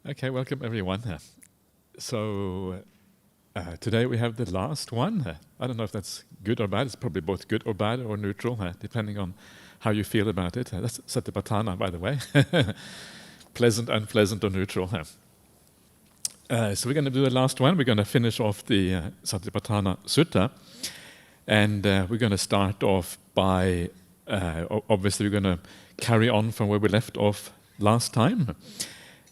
Okay, welcome everyone. Today we have the last one. I don't know if that's good or bad. It's probably both good or bad or neutral, depending on how you feel about it. That's Satipatthana, by the way. Pleasant, unpleasant, or neutral. So we're going to do the last one. We're going to finish off the Satipatthana Sutta. And we're going to start off by, obviously we're going to carry on from where we left off last time.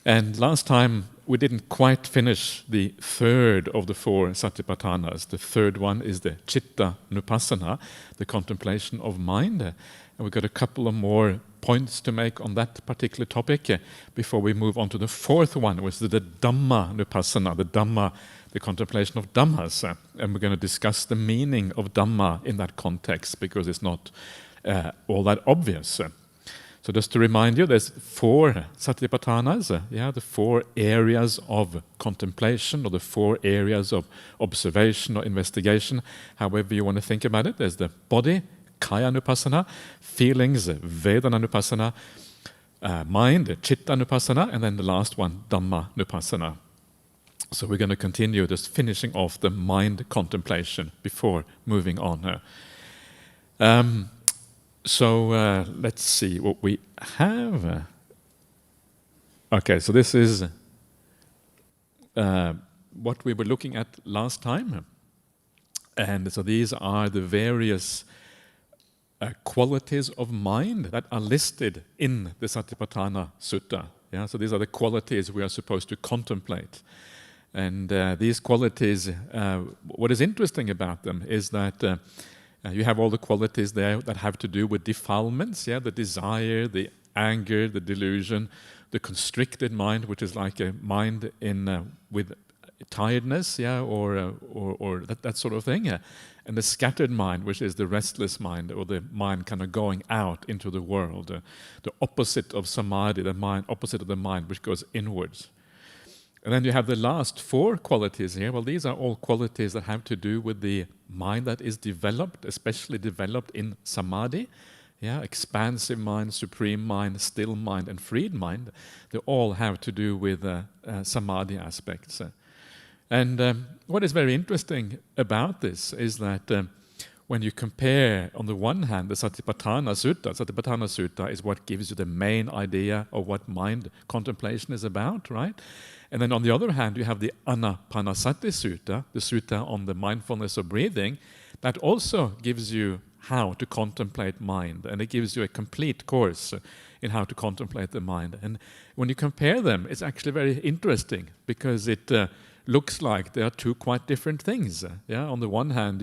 And last time we didn't quite finish the third of the four Satipatthanas. The third one is the Citta Nupassana, the contemplation of mind. And we've got a couple of more points to make on that particular topic before we move on to the fourth one, which is the Dhamma Nupassana, the Dhamma, the contemplation of dhammas. And we're going to discuss the meaning of Dhamma in that context because it's not all that obvious. So just to remind you, there's four Satipatthanas, the four areas of contemplation or the four areas of observation or investigation, however you want to think about it. There's the body, Kaya Nupassana, feelings, Vedana Nupassana, mind, Citta Nupassana, and then the last one, Dhamma Nupassana. So we're going to continue just finishing off the mind contemplation before moving on. So let's see what we have. Okay, so this is what we were looking at last time. And so these are the various qualities of mind that are listed in the Satipatthana Sutta. Yeah, so these are the qualities we are supposed to contemplate. And these qualities, what is interesting about them is that you have all the qualities there that have to do with defilements, the desire, the anger, the delusion, the constricted mind, which is like a mind in with tiredness, or that sort of thing, and the scattered mind, which is the restless mind, or the mind kind of going out into the world, the opposite of samadhi, the mind opposite of the mind, which goes inwards. And then you have the last four qualities here. Well, these are all qualities that have to do with the mind that is developed, especially developed in samadhi. Expansive mind, supreme mind, still mind, and freed mind. They all have to do with samadhi aspects. And what is very interesting about this is that when you compare, on the one hand, the Satipatthana Sutta is what gives you the main idea of what mind contemplation is about, right? And then on the other hand, you have the Anapanasati Sutta, the sutta on the mindfulness of breathing, that also gives you how to contemplate mind, and it gives you a complete course in how to contemplate the mind. And when you compare them, it's actually very interesting because it looks like they are two quite different things. On the one hand,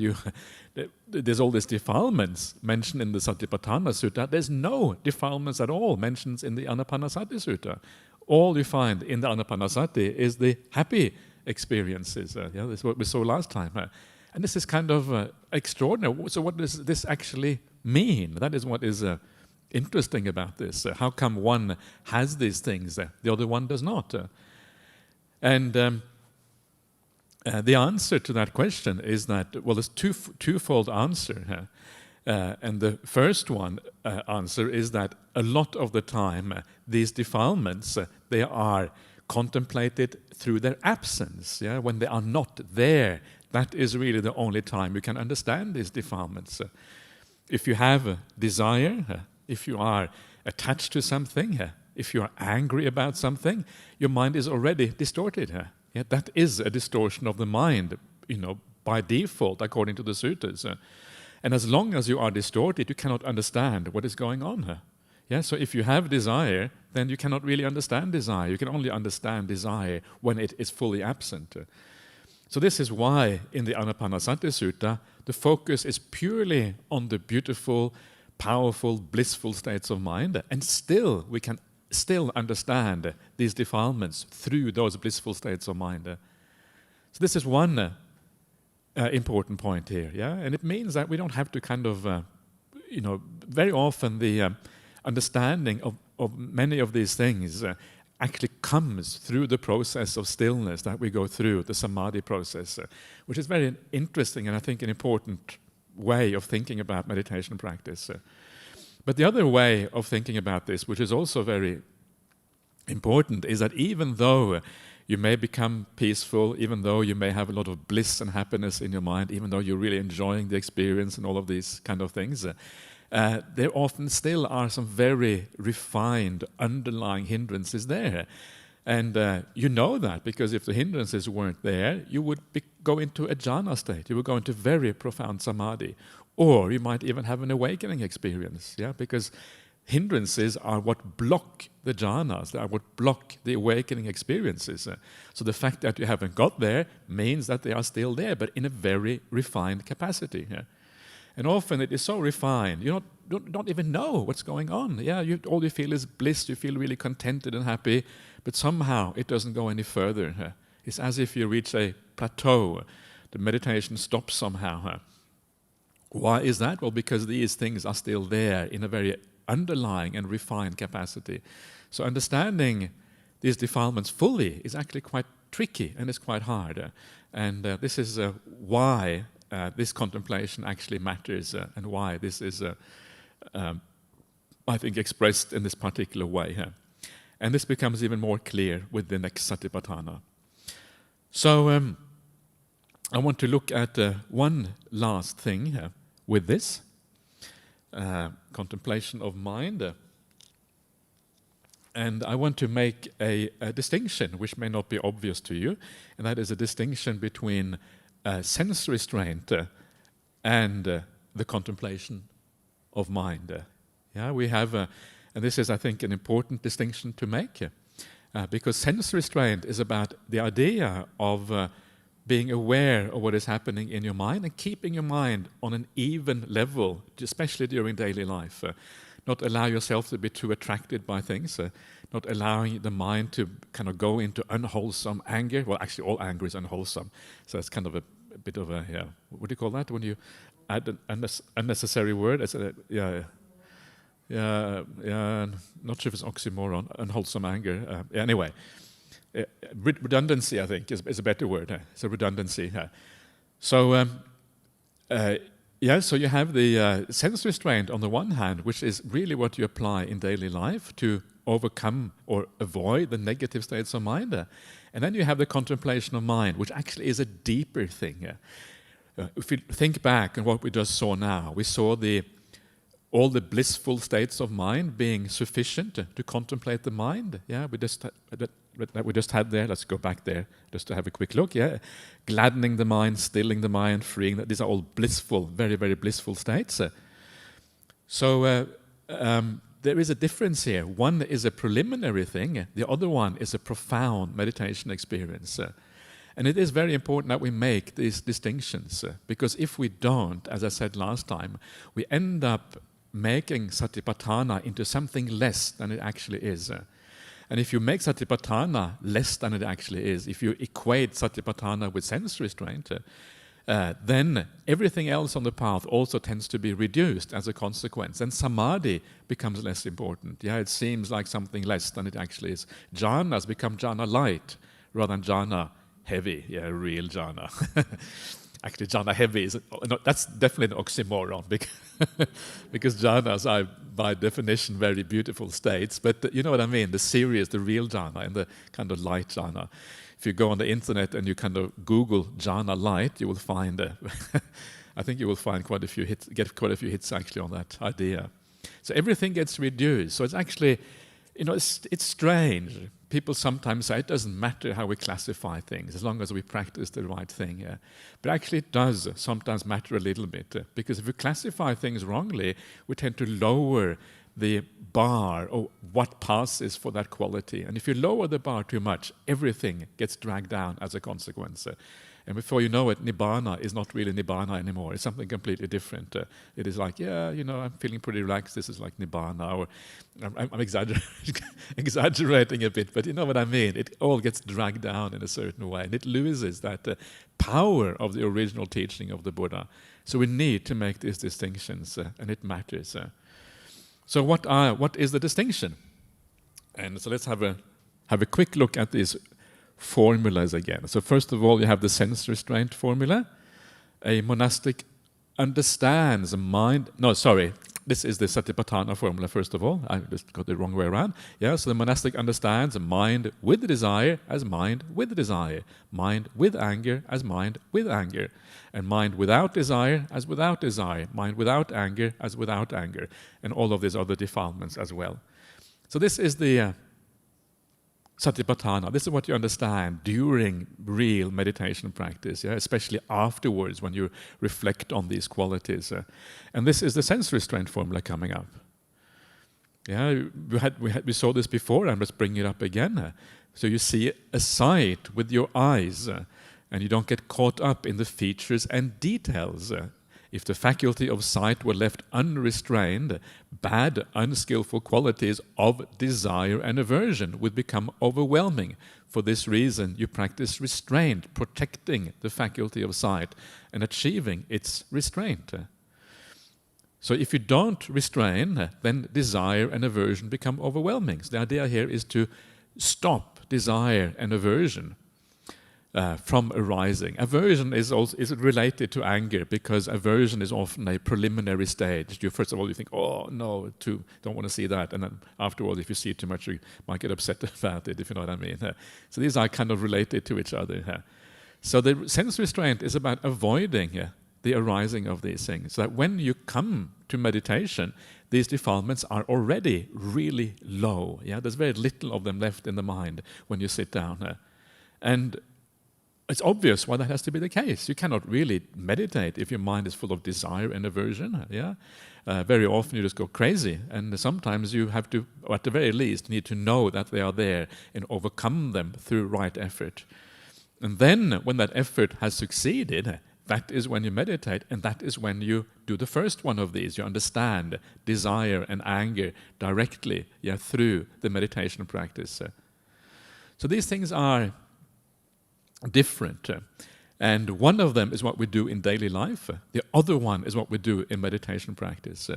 there's all these defilements mentioned in the Satipatthana Sutta. There's no defilements at all mentioned in the Anapanasati Sutta. All you find in the Anapanasati is the happy experiences. This is what we saw last time. And this is kind of extraordinary. So what does this actually mean? That is what is interesting about this. How come one has these things, the other one does not? And the answer to that question is that, well, there's twofold answer. And the first one answer is that a lot of the time these defilements, they are contemplated through their absence. When they are not there, that is really the only time you can understand these defilements. If you have a desire, if you are attached to something, if you are angry about something, your mind is already distorted. That is a distortion of the mind, by default, according to the suttas. And as long as you are distorted, you cannot understand what is going on. So if you have desire, then you cannot really understand desire. You can only understand desire when it is fully absent. So this is why in the Anapanasati Sutta, the focus is purely on the beautiful, powerful, blissful states of mind, and still we can still understand these defilements through those blissful states of mind. So this is one important point here, and it means that we don't have to kind of, very often the understanding of many of these things actually comes through the process of stillness that we go through, the samadhi process, which is very interesting and I think an important way of thinking about meditation practice. But the other way of thinking about this, which is also very important is that even though you may become peaceful, even though you may have a lot of bliss and happiness in your mind, even though you're really enjoying the experience and all of these kind of things, there often still are some very refined underlying hindrances there. And you know that because if the hindrances weren't there, you would go into a jhana state. You would go into very profound samadhi. Or you might even have an awakening experience, because hindrances are what block the jhanas, they are what block the awakening experiences. So the fact that you haven't got there means that they are still there, but in a very refined capacity. And often it is so refined, you don't even know what's going on. All you feel is bliss, you feel really contented and happy, but somehow it doesn't go any further. It's as if you reach a plateau, the meditation stops somehow. Why is that? Well, because these things are still there in a very underlying and refined capacity. So understanding these defilements fully is actually quite tricky and it's quite hard. And this is why this contemplation actually matters and why this is, I think, expressed in this particular way. And this becomes even more clear with the next Satipatthana. So I want to look at one last thing with this. Contemplation of mind. And I want to make a distinction which may not be obvious to you, and that is a distinction between sense restraint and the contemplation of mind. We have, and this is, I think, an important distinction to make, because sense restraint is about the idea of being aware of what is happening in your mind and keeping your mind on an even level, especially during daily life. Not allow yourself to be too attracted by things, not allowing the mind to kind of go into unwholesome anger. Well, actually all anger is unwholesome, so it's kind of a bit of a, what do you call that when you add an unnecessary word? It's not sure if it's oxymoron, unwholesome anger. Anyway. Redundancy, I think, is a better word. It's a redundancy. So you have the sense restraint on the one hand, which is really what you apply in daily life to overcome or avoid the negative states of mind. And then you have the contemplation of mind, which actually is a deeper thing. If you think back on what we just saw now, we saw all the blissful states of mind being sufficient to contemplate the mind. We just had there. Let's go back there just to have a quick look. Gladdening the mind, stilling the mind, freeing. These are all blissful, very, very blissful states. So there is a difference here. One is a preliminary thing. The other one is a profound meditation experience. And it is very important that we make these distinctions, because if we don't, as I said last time, we end up making Satipatthana into something less than it actually is. And if you make Satipatthana less than it actually is, if you equate Satipatthana with sense restraint, then everything else on the path also tends to be reduced as a consequence. And samadhi becomes less important. It seems like something less than it actually is. Jhanas become jhana light rather than jhana heavy, real jhana. Actually, jhana heavy that's definitely an oxymoron because jhanas are by definition very beautiful states. But you know what I mean? The serious, the real jhana, and the kind of light jhana. If you go on the internet and you kind of Google jhana light, you will find. I think you will find quite a few hits actually on that idea. So everything gets reduced. So it's actually, it's strange. People sometimes say it doesn't matter how we classify things as long as we practice the right thing. But actually it does sometimes matter a little bit, because if we classify things wrongly, we tend to lower the bar or what passes for that quality. And if you lower the bar too much, everything gets dragged down as a consequence. And before you know it, Nibbana is not really Nibbana anymore. It's something completely different. It is like, I'm feeling pretty relaxed. This is like Nibbana. Or I'm exaggerating a bit, but you know what I mean. It all gets dragged down in a certain way. And it loses that power of the original teaching of the Buddha. So we need to make these distinctions, and it matters. So what is the distinction? And so let's have a quick look at these formulas again. So first of all, you have the sense restraint formula. A monastic understands mind. No, sorry. This is the Satipatthana formula, first of all. I just got the wrong way around. Yeah, so the monastic understands mind with desire as mind with desire, mind with anger as mind with anger, and mind without desire as without desire, mind without anger as without anger, and all of these other defilements as well. So this is the Satipatthana. This is what you understand during real meditation practice, yeah? Especially afterwards when you reflect on these qualities. And this is the sense restraint formula coming up. Yeah, we saw this before. I'm just bringing it up again. So you see a sight with your eyes, and you don't get caught up in the features and details. If the faculty of sight were left unrestrained, bad, unskillful qualities of desire and aversion would become overwhelming. For this reason, you practice restraint, protecting the faculty of sight and achieving its restraint. So if you don't restrain, then desire and aversion become overwhelming. So the idea here is to stop desire and aversion from arising. Aversion is related to anger, because aversion is often a preliminary stage. First of all, you think, oh no, don't want to see that, and then afterwards, if you see too much, you might get upset about it, if you know what I mean. So these are kind of related to each other. So the sense restraint is about avoiding the arising of these things, so that when you come to meditation, these defilements are already really low. Yeah, there's very little of them left in the mind when you sit down. And it's obvious why that has to be the case. You cannot really meditate if your mind is full of desire and aversion. Yeah, very often you just go crazy, and sometimes you have to, or at the very least, need to know that they are there and overcome them through right effort. And then, when that effort has succeeded, that is when you meditate, and that is when you do the first one of these. You understand desire and anger directly, through the meditation practice. So these things are different. And one of them is what we do in daily life. The other one is what we do in meditation practice.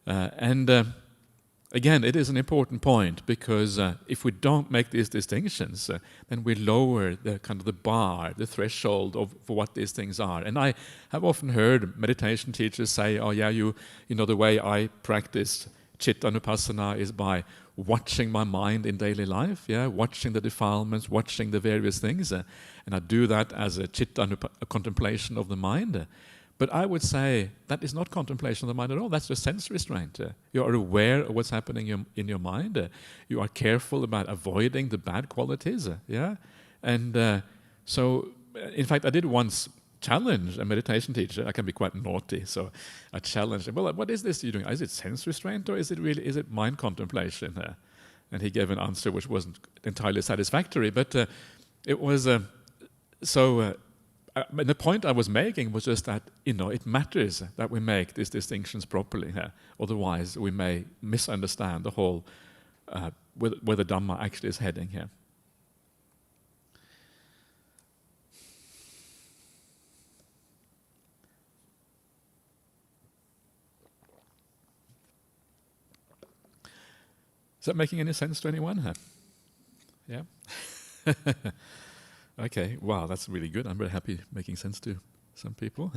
Again, it is an important point, because if we don't make these distinctions, then we lower the kind of the bar, the threshold for what these things are. And I have often heard meditation teachers say, oh yeah, you know, the way I practice Chittanupassana is by watching my mind in daily life, watching the defilements, watching the various things, and I do that as a contemplation of the mind. But I would say that is not contemplation of the mind at all. That's just sense restraint. You are aware of what's happening in your mind. You are careful about avoiding the bad qualities. And so, in fact, I did once challenge a meditation teacher. I can be quite naughty, so I challenged him. Well, what is this you're doing? Is it sense restraint, or is it mind contemplation? And he gave an answer which wasn't entirely satisfactory, but it was the point I was making was just that, it matters that we make these distinctions properly. Otherwise, we may misunderstand the whole where the Dhamma actually is heading here. Is that making any sense to anyone? Yeah? Okay, wow, that's really good. I'm very happy making sense to some people.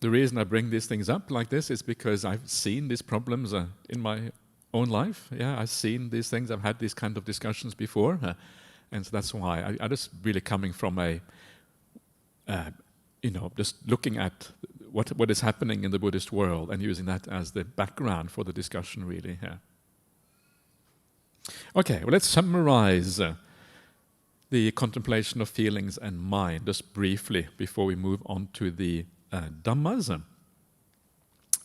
The reason I bring these things up like this is because I've seen these problems in my own life. Yeah, I've seen these things. I've had these kind of discussions before. And so that's why I just really coming from a just looking at what is happening in the Buddhist world and using that as the background for the discussion, really. Okay, well, let's summarize the contemplation of feelings and mind just briefly before we move on to the dhammas.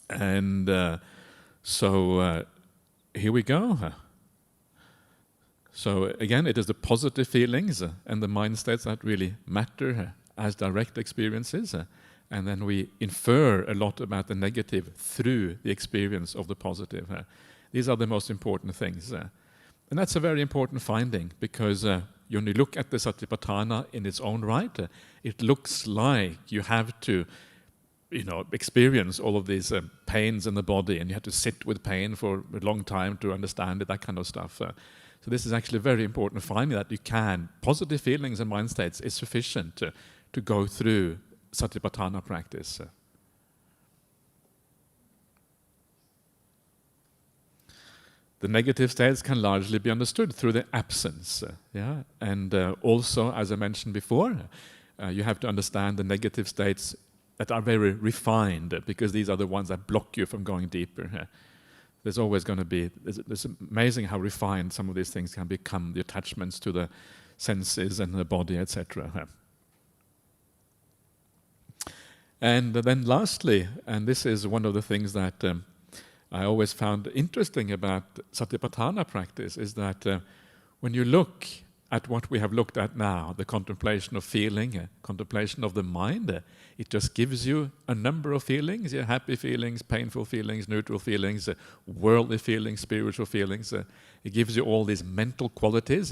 And so here we go. So again, it is the positive feelings and the mind states that really matter as direct experiences, and then we infer a lot about the negative through the experience of the positive. These are the most important things. And that's a very important finding, because when you look at the Satipatthana in its own right, it looks like you have to experience all of these pains in the body, and you have to sit with pain for a long time to understand it, that kind of stuff. So this is actually very important, finding that you can. Positive feelings and mind states is sufficient to go through Satipatthana practice. The negative states can largely be understood through the absence. And also, as I mentioned before, you have to understand the negative states that are very refined, because these are the ones that block you from going deeper. There's always going to be, it's amazing how refined some of these things can become, the attachments to the senses and the body, etc. And then lastly, and this is one of the things that I always found interesting about Satipatthana practice, is that when you look at what we have looked at now, the contemplation of feeling, contemplation of the mind, it just gives you a number of feelings, happy feelings, painful feelings, neutral feelings, worldly feelings, spiritual feelings. It gives you all these mental qualities,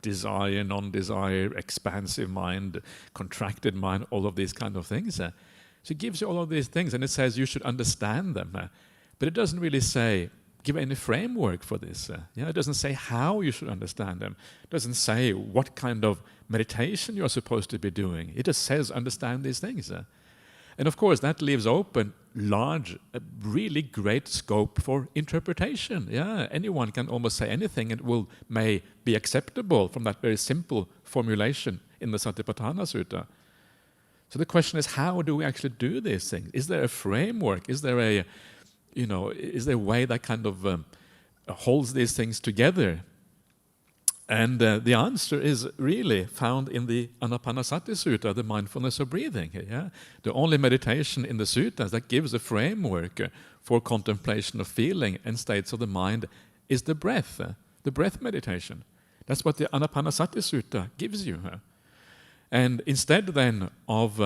desire, non-desire, expansive mind, contracted mind, all of these kind of things. So it gives you all of these things, and it says you should understand them. But it doesn't really give any framework for this. It doesn't say how you should understand them. It doesn't say what kind of meditation you're supposed to be doing. It just says understand these things. And of course that leaves open really great scope for interpretation. Anyone can almost say anything and may be acceptable from that very simple formulation in the Satipatthana Sutta. So the question is, how do we actually do these things? Is there a framework? Is there a way that kind of holds these things together? And the answer is really found in the Anapanasati Sutta, the mindfulness of breathing. The only meditation in the suttas that gives a framework for contemplation of feeling and states of the mind is the breath meditation. That's what the Anapanasati Sutta gives you. And instead then of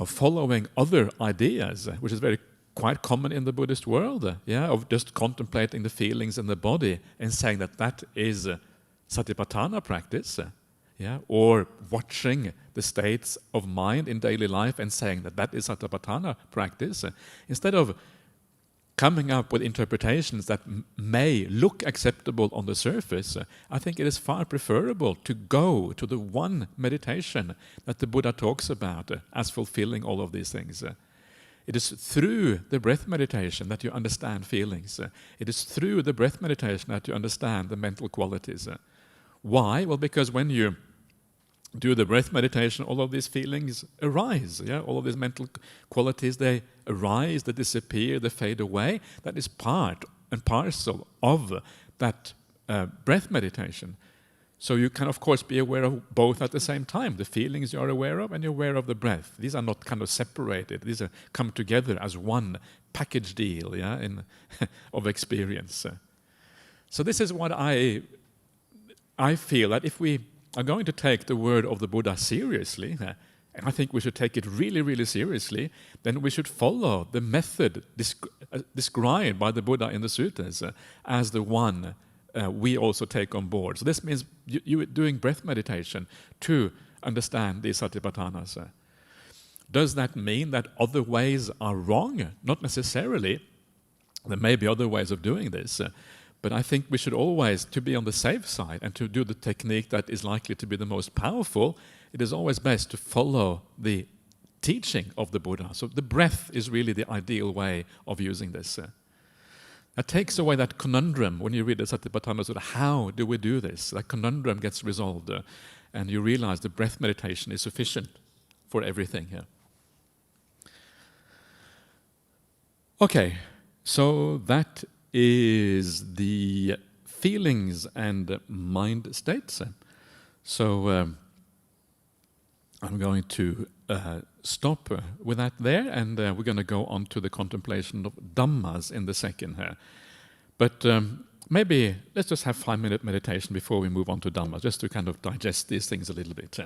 following other ideas, which is quite common in the Buddhist world, of just contemplating the feelings in the body and saying that is Satipatthana practice, or watching the states of mind in daily life and saying that is Satipatthana practice. Instead of coming up with interpretations that may look acceptable on the surface, I think it is far preferable to go to the one meditation that the Buddha talks about as fulfilling all of these things. It is through the breath meditation that you understand feelings. It is through the breath meditation that you understand the mental qualities. Why? Well, because when you do the breath meditation, all of these feelings arise. All of these mental qualities, they arise, they disappear, they fade away. That is part and parcel of that breath meditation. So you can, of course, be aware of both at the same time. The feelings you are aware of and you're aware of the breath. These are not kind of separated. These are come together as one package deal of experience. So this is what I feel, that if we are going to take the word of the Buddha seriously, and I think we should take it really, really seriously, then we should follow the method described by the Buddha in the suttas as the one we also take on board. So this means you doing breath meditation to understand these satipatthanas. Does that mean that other ways are wrong? Not necessarily. There may be other ways of doing this, but I think we should always, to be on the safe side and to do the technique that is likely to be the most powerful, it is always best to follow the teaching of the Buddha. So the breath is really the ideal way of using this. That takes away that conundrum when you read the Satipatthana Sutta. How do we do this? That conundrum gets resolved, and you realize the breath meditation is sufficient for everything here. Okay, so that is the feelings and mind states. So I'm going to stop with that there, and we're going to go on to the contemplation of dhammas in the second here. But maybe let's just have 5-minute meditation before we move on to dhammas, just to kind of digest these things a little bit.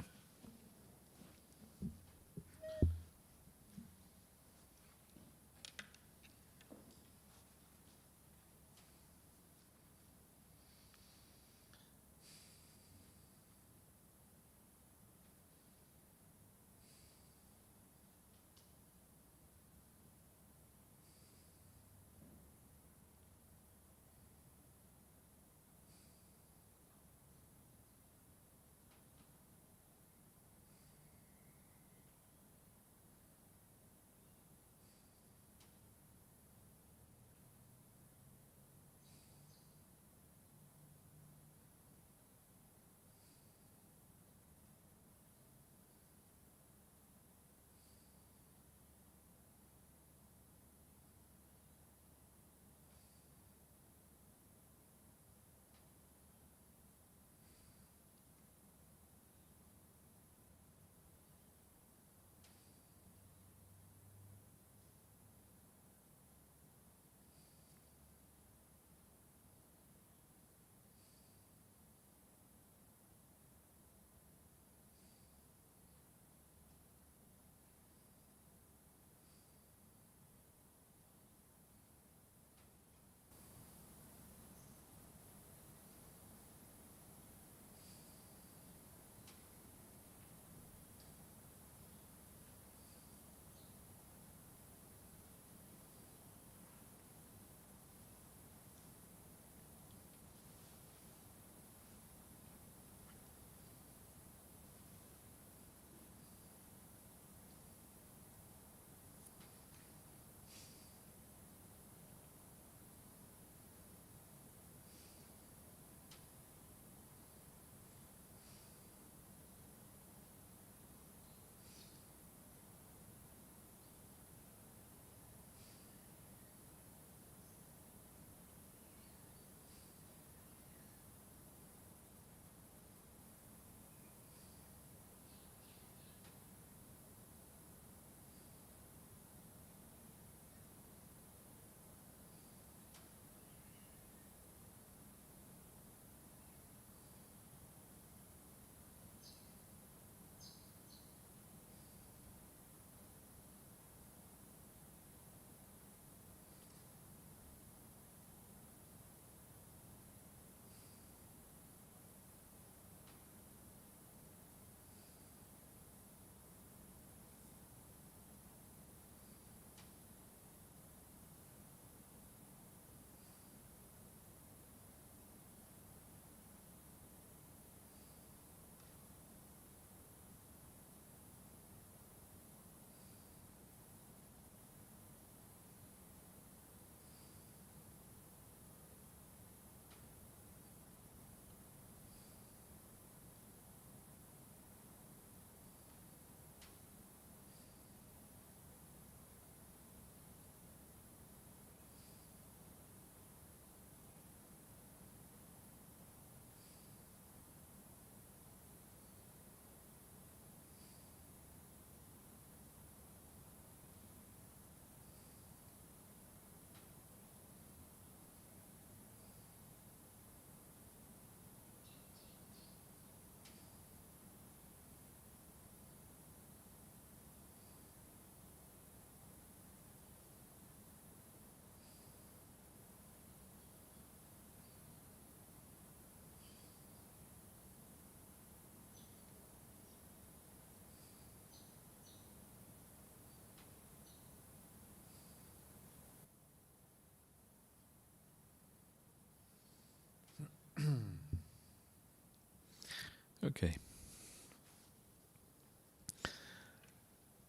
Okay.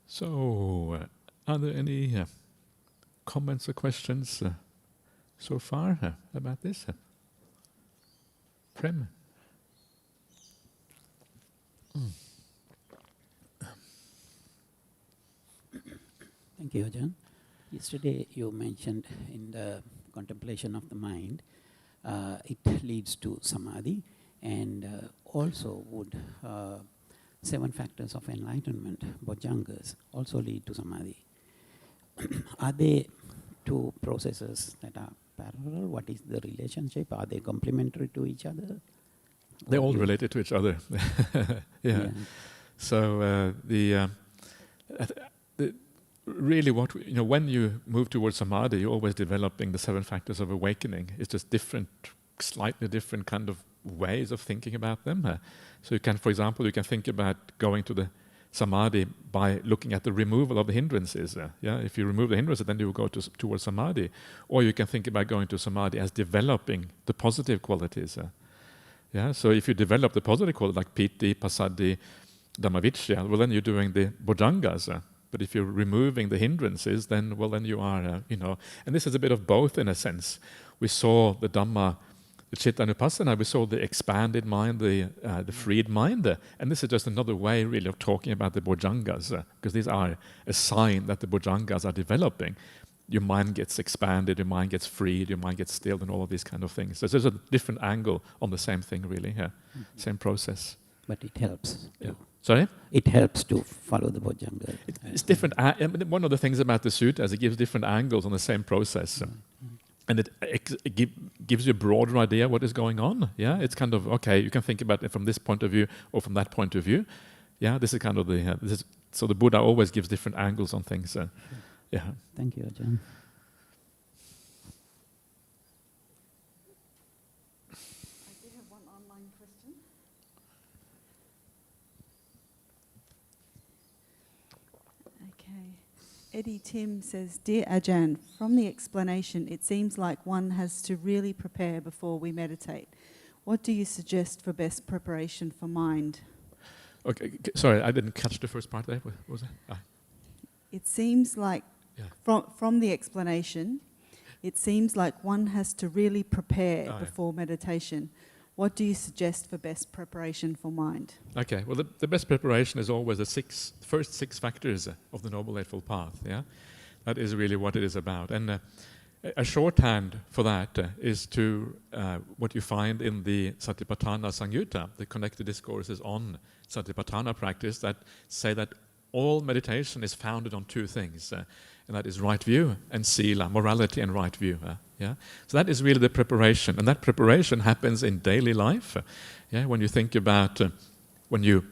So, are there any comments or questions so far about this? Prem? Thank you, Ajahn. Yesterday you mentioned in the contemplation of the mind, it leads to samadhi, and also would 7 factors of enlightenment, bojjhangas, also lead to samadhi. Are they 2 processes that are parallel? What is the relationship? Are they complementary to each other? They're all related to each other. Yeah. So really, when you move towards samadhi, you're always developing the 7 factors of awakening. It's just slightly different kind of ways of thinking about them. So you can, for example, think about going to the samadhi by looking at the removal of the hindrances. If you remove the hindrances, then you will go towards samadhi. Or you can think about going to samadhi as developing the positive qualities. So if you develop the positive qualities like piti, passaddhi, dhammavicca, well, then you're doing the bojjhangas. But if you're removing the hindrances, then you are, And this is a bit of both in a sense. We saw the Dhamma, the Chittanupassana, we saw the expanded mind, the freed mind. And this is just another way, really, of talking about the bojjhangas, because these are a sign that the bojjhangas are developing. Your mind gets expanded, your mind gets freed, your mind gets stilled, and all of these kind of things. So there's a different angle on the same thing, really, same process. But it helps. Yeah. Sorry? It helps to follow the bojjhanga. It's different. One of the things about the sutta is it gives different angles on the same process. And it gives you a broader idea what is going on. Yeah, it's kind of, okay, you can think about it from this point of view or from that point of view. Yeah, this is kind of so the Buddha always gives different angles on things. Yeah. Thank you, Ajahn. Eddie Tim says, Dear Ajahn, from the explanation, it seems like one has to really prepare before we meditate. What do you suggest for best preparation for mind? Okay, sorry, I didn't catch the first part there. What was that? It seems like, from the explanation, it seems like one has to really prepare before meditation. What do you suggest for best preparation for mind? Okay, well, the best preparation is always the first six factors of the Noble Eightfold Path. Yeah, that is really what it is about. And a shorthand for that is to what you find in the Satipatthana Sutta, the connected discourses on Satipatthana practice, that say that all meditation is founded on 2 things, and that is right view and sila, morality and right view. So that is really the preparation, and that preparation happens in daily life. When you think about when you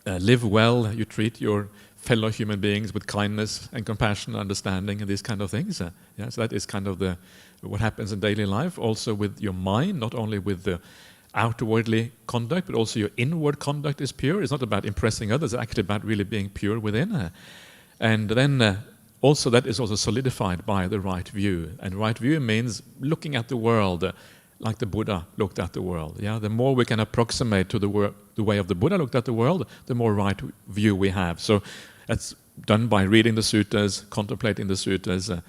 live well, you treat your fellow human beings with kindness and compassion and understanding and these kind of things. So that is kind of what happens in daily life, also with your mind, not only with the outwardly conduct, but also your inward conduct is pure. It's not about impressing others, it's actually about really being pure within. And then also that is also solidified by the right view. And right view means looking at the world like the Buddha looked at the world. The more we can approximate to the way of the Buddha looked at the world, the more right view we have. So that's done by reading the suttas, contemplating the suttas,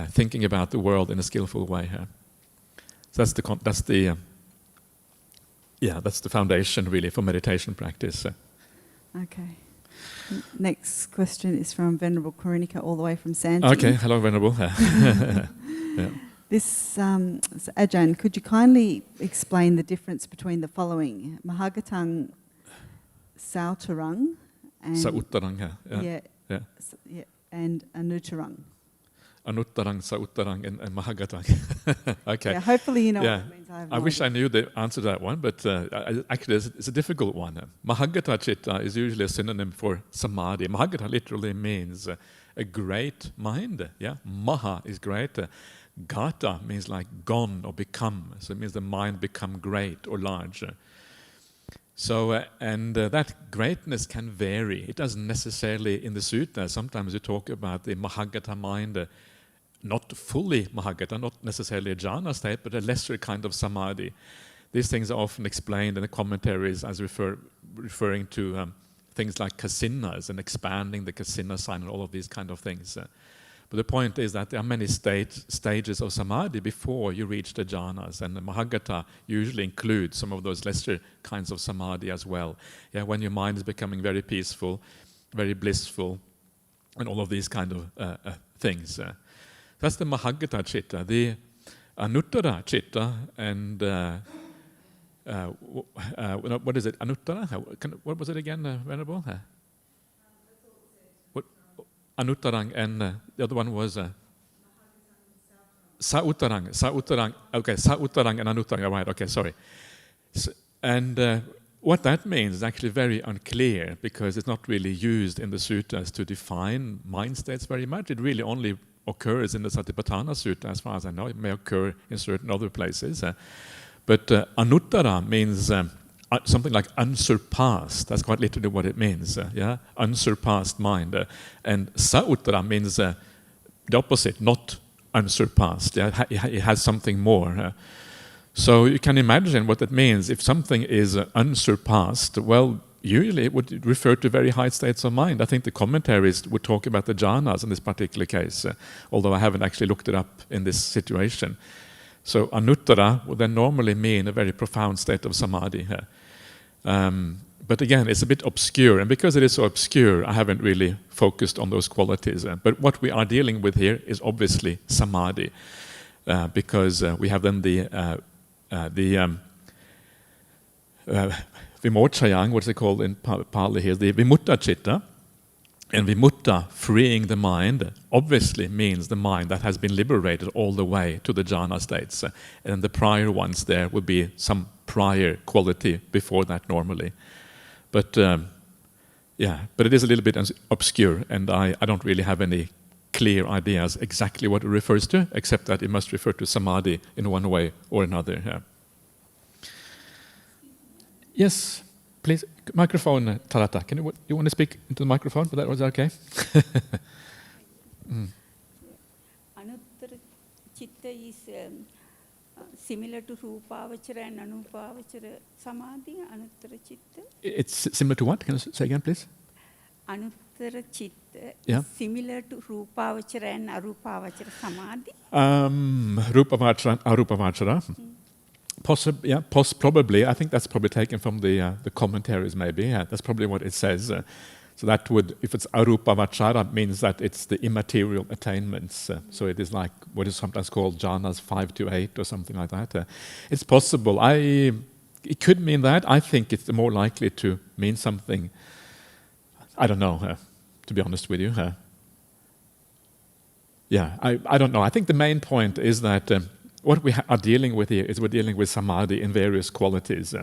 thinking about the world in a skillful way. So that's the foundation really for meditation practice. Okay. Next question is from Venerable Koronika, all the way from Santi. Okay, hello Venerable. This, Ajahn, could you kindly explain the difference between the following: Mahagatang Sautarang and Sauttarang, and Anuttarang. Anuttarang, Sauttarang, and Mahagatang. Okay. Yeah, hopefully you know what it means. I wish I knew the answer to that one, but actually it's a difficult one. Mahagata Chitta is usually a synonym for Samadhi. Mahagata literally means a great mind. Maha is great. Gata means like gone or become. So it means the mind become great or large. So, that greatness can vary. It doesn't necessarily, in the sutta, sometimes you talk about the Mahagata mind, not fully Mahagata, not necessarily a jhana state, but a lesser kind of samadhi. these things are often explained in the commentaries as referring to things like kasinas and expanding the kasina sign and all of these kind of things. But the point is that there are many stages of samadhi before you reach the jhanas, and the Mahagata usually includes some of those lesser kinds of samadhi as well. Yeah, when your mind is becoming very peaceful, very blissful, and all of these kind of things. That's the Mahagata chitta. The Anuttara chitta and what is it? Anuttara? What was it again, Venerable? What? Anuttarang, and the other one was Sauttarang. Okay, Sauttarang and Anuttarang. Right. Okay, sorry. And what that means is actually very unclear, because it's not really used in the suttas to define mind states very much. It really only occurs in the Satipatthana Sutta, as far as I know. It may occur in certain other places. But Anuttara means something like unsurpassed. That's quite literally what it means. Unsurpassed mind. And Sauttara means the opposite, not unsurpassed. It has something more. So you can imagine what that means. If something is unsurpassed, well, usually it would refer to very high states of mind. I think the commentaries would talk about the jhanas in this particular case, although I haven't actually looked it up in this situation. So anuttara would then normally mean a very profound state of samadhi. But again, it's a bit obscure, and because it is so obscure, I haven't really focused on those qualities. But what we are dealing with here is obviously samadhi, because we have then the vimochayang, what's it called in Pali here, the vimutta chitta. And vimutta, freeing the mind, obviously means the mind that has been liberated all the way to the jhana states. And the prior ones there would be some prior quality before that normally. But but it is a little bit obscure, and I don't really have any clear ideas exactly what it refers to, except that it must refer to samadhi in one way or another. Yes. Please, microphone, Tarata. You want to speak into the microphone? Was that okay? Anuttara chitta is similar to Rupavachara and Anupavachara samadhi. Anuttara chitta. It's similar to what? Can you say again, please? Anuttara chitta is similar to Rupavachara and Arupavachara samadhi. Rupavachara and Arupavachara. Probably. I think that's probably taken from the commentaries, maybe. That's probably what it says. So that would, if it's arupavachara, means that it's the immaterial attainments. So it is like what is sometimes called jhanas 5 to 8 or something like that. It's possible. It could mean that. I think it's more likely to mean something. I don't know, to be honest with you. I don't know. I think the main point is that what we are dealing with here is we're dealing with samadhi in various qualities,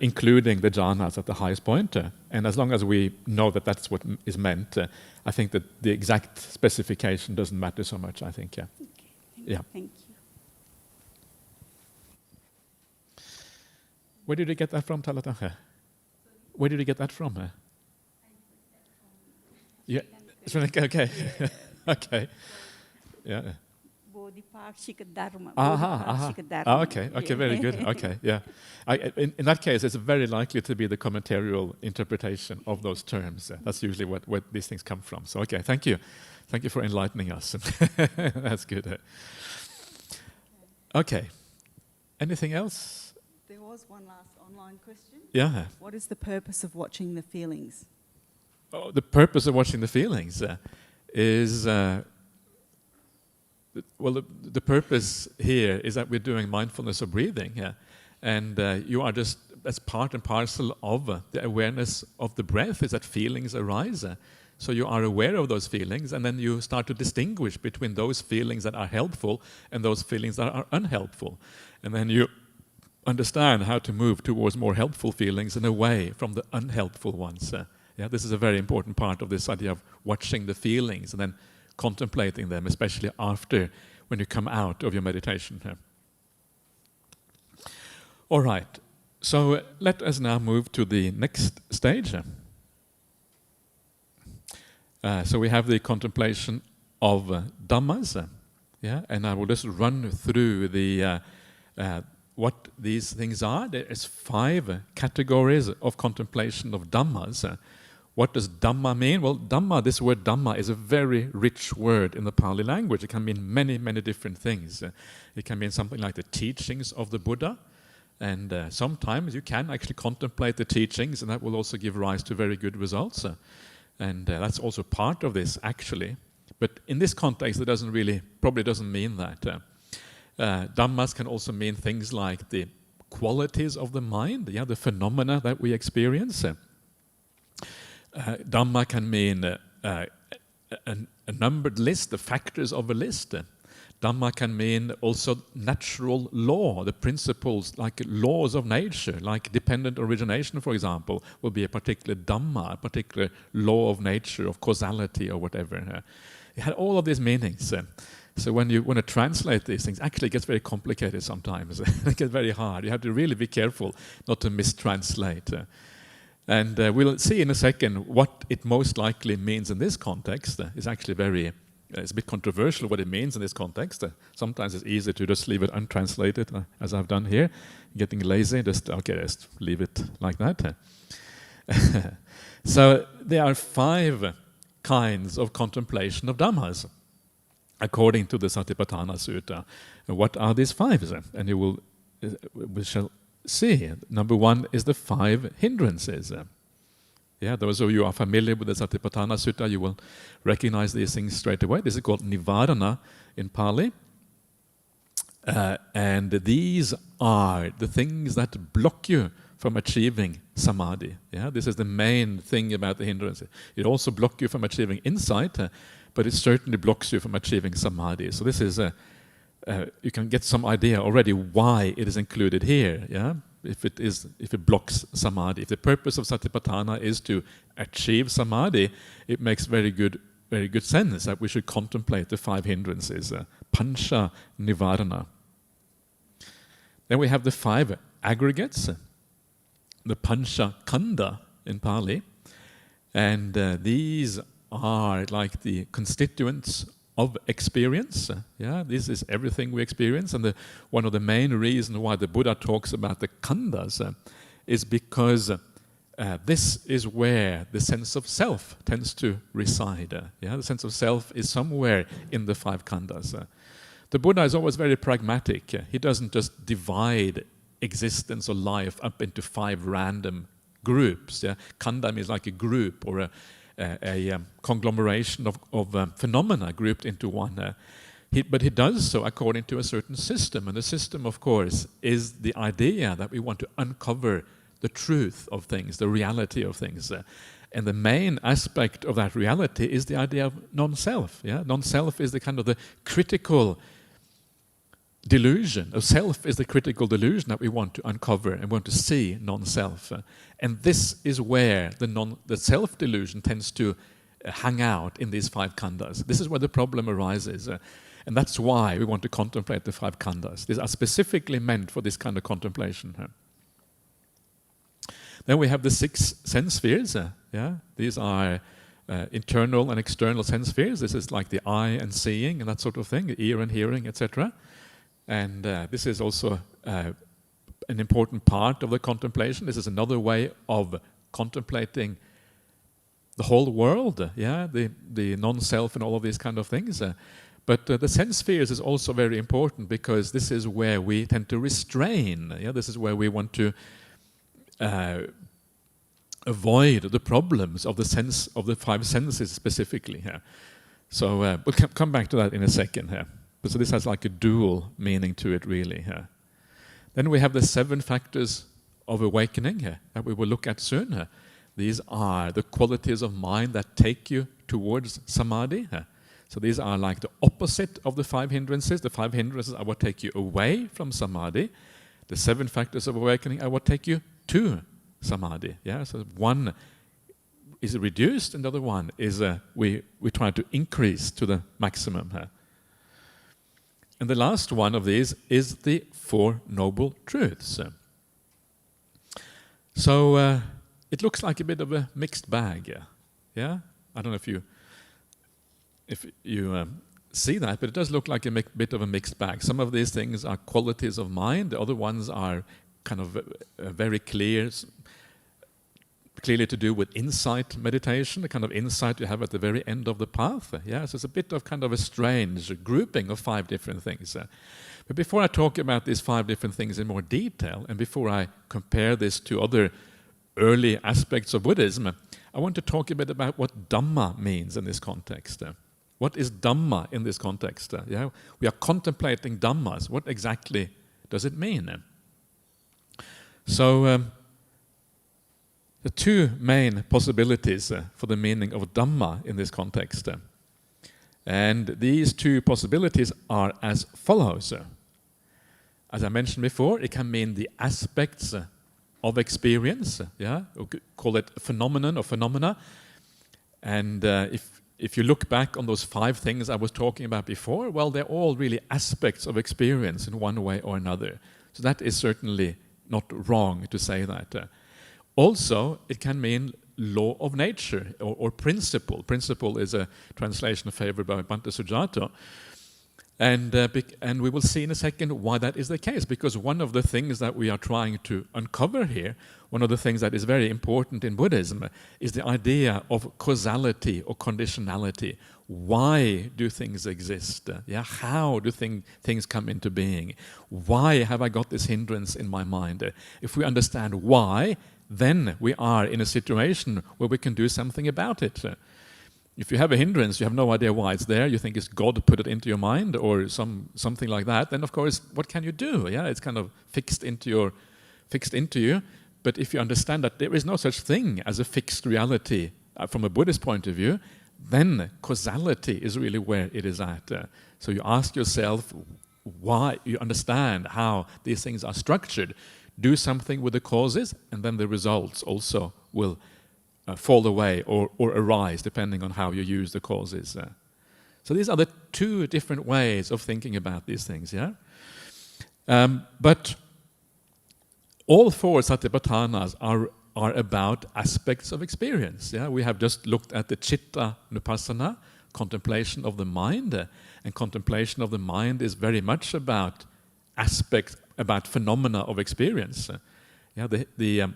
including the jhanas at the highest point. And as long as we know that that's what is meant, I think that the exact specification doesn't matter so much, I think. Okay. Thank you. Where did you get that from, Talata? Where did you get that from? Yeah. Okay. Okay. Yeah. Okay, very good. Okay, yeah. In that case, it's very likely to be the commentarial interpretation of those terms. That's usually what these things come from. So, okay, thank you. Thank you for enlightening us. That's good. Okay. Anything else? There was one last online question. Yeah. What is the purpose of watching the feelings? Oh, the purpose of watching the feelings is... Well, the purpose here is that we're doing mindfulness of breathing, and you are just, as part and parcel of the awareness of the breath, is that feelings arise. So you are aware of those feelings, and then you start to distinguish between those feelings that are helpful and those feelings that are unhelpful. And then you understand how to move towards more helpful feelings and away from the unhelpful ones. This is a very important part of this idea of watching the feelings and then contemplating them, especially after when you come out of your meditation. All right, so let us now move to the next stage. So we have the contemplation of dhammas, and I will just run through the what these things are. There is 5 categories of contemplation of dhammas. What does dhamma mean? Well, dhamma, this word dhamma is a very rich word in the Pali language. It can mean many, many different things. It can mean something like the teachings of the Buddha, and sometimes you can actually contemplate the teachings, and that will also give rise to very good results. And that's also part of this, actually. But in this context, it probably doesn't mean that. Dhammas can also mean things like the qualities of the mind, the phenomena that we experience. Dhamma can mean a numbered list, the factors of a list. Dhamma can mean also natural law, the principles like laws of nature, like dependent origination, for example, will be a particular Dhamma, a particular law of nature, of causality or whatever. It had all of these meanings. So when you want to translate these things, actually it gets very complicated sometimes. It gets very hard. You have to really be careful not to mistranslate. And we'll see in a second what it most likely means in this context. It's actually it's a bit controversial what it means in this context. Sometimes it's easy to just leave it untranslated, as I've done here. Getting lazy, just leave it like that. So there are 5 kinds of contemplation of dhammas, according to the Satipatthana Sutta. What are these 5? And we shall see. Number 1 is the 5 hindrances. Those of you who are familiar with the Satipatthana Sutta, you will recognize these things straight away. This is called nivarana in Pali. And these are the things that block you from achieving samadhi. This is the main thing about the hindrances. It also blocks you from achieving insight, but it certainly blocks you from achieving samadhi. So this is you can get some idea already why it is included here. If it blocks samadhi, if the purpose of Satipatthana is to achieve samadhi, it makes very good sense that we should contemplate the 5 hindrances, pancha nivarana. Then we have the 5 aggregates, the pancha khandha in Pali, and these are like the constituents of experience. This is everything we experience, and one of the main reasons why the Buddha talks about the khandhas is because this is where the sense of self tends to reside. The sense of self is somewhere in the 5 khandhas. The Buddha is always very pragmatic. He doesn't just divide existence or life up into 5 random groups. Khandha means like a group or a conglomeration of phenomena grouped into one. But he does so according to a certain system. And the system, of course, is the idea that we want to uncover the truth of things, the reality of things. And the main aspect of that reality is the idea of non-self. Non-self is the kind of the critical delusion. Of self is the critical delusion that we want to uncover and want to see non-self. And this is where the self-delusion tends to hang out in these 5 khandhas. This is where the problem arises. And that's why we want to contemplate the 5 khandhas. These are specifically meant for this kind of contemplation. Then we have the 6 sense spheres. These are internal and external sense spheres. This is like the eye and seeing and that sort of thing, the ear and hearing, etc. And this is also an important part of the contemplation. This is another way of contemplating the whole world, the non-self and all of these kind of things. But the sense spheres is also very important because this is where we tend to restrain. This is where we want to avoid the problems of the 5 senses specifically. So we'll come back to that in a second here. So this has like a dual meaning to it, really. Then we have the 7 factors of awakening that we will look at soon. These are the qualities of mind that take you towards samadhi. So these are like the opposite of the 5 hindrances. The 5 hindrances are what take you away from samadhi. The 7 factors of awakening are what take you to samadhi. So one is reduced, and the other one is we try to increase to the maximum. And the last one of these is the 4 Noble Truths. So it looks like a bit of a mixed bag. I don't know if you see that, but it does look like a bit of a mixed bag. Some of these things are qualities of mind, the other ones are kind of very clearly to do with insight meditation, the kind of insight you have at the very end of the path. Yeah, so it's a bit of kind of a strange grouping of 5 different things. But before I talk about these 5 different things in more detail, and before I compare this to other early aspects of Buddhism, I want to talk a bit about what Dhamma means in this context. What is Dhamma in this context? Yeah, we are contemplating dhammas. What exactly does it mean? So, the 2 main possibilities for the meaning of Dhamma in this context. And these 2 possibilities are as follows. As I mentioned before, it can mean the aspects of experience, yeah, or call it a phenomenon or phenomena. And if you look back on those 5 things I was talking about before, well, they're all really aspects of experience in one way or another. So that is certainly not wrong to say that. Also, it can mean law of nature or principle. Principle is a translation favored by Bhante Sujato. And we will see in a second why that is the case, because one of the things that we are trying to uncover here, one of the things that is very important in Buddhism, is the idea of causality or conditionality. Why do things exist? Yeah, how do things come into being? Why have I got this hindrance in my mind? If we understand why, then we are in a situation where we can do something about it. If you have a hindrance, you have no idea why it's there, you think it's God put it into your mind or something like that, then of course, what can you do? Yeah, it's kind of fixed into you. But if you understand that there is no such thing as a fixed reality from a Buddhist point of view, then causality is really where it is at. So you ask yourself why, you understand how these things are structured, do something with the causes, and then the results also will fall away or arise, depending on how you use the causes. So these are the 2 different ways of thinking about these things. Yeah, but all 4 satipatthanas are about aspects of experience. Yeah, we have just looked at the citta nupassana, contemplation of the mind, and contemplation of the mind is very much about phenomena of experience. Yeah, the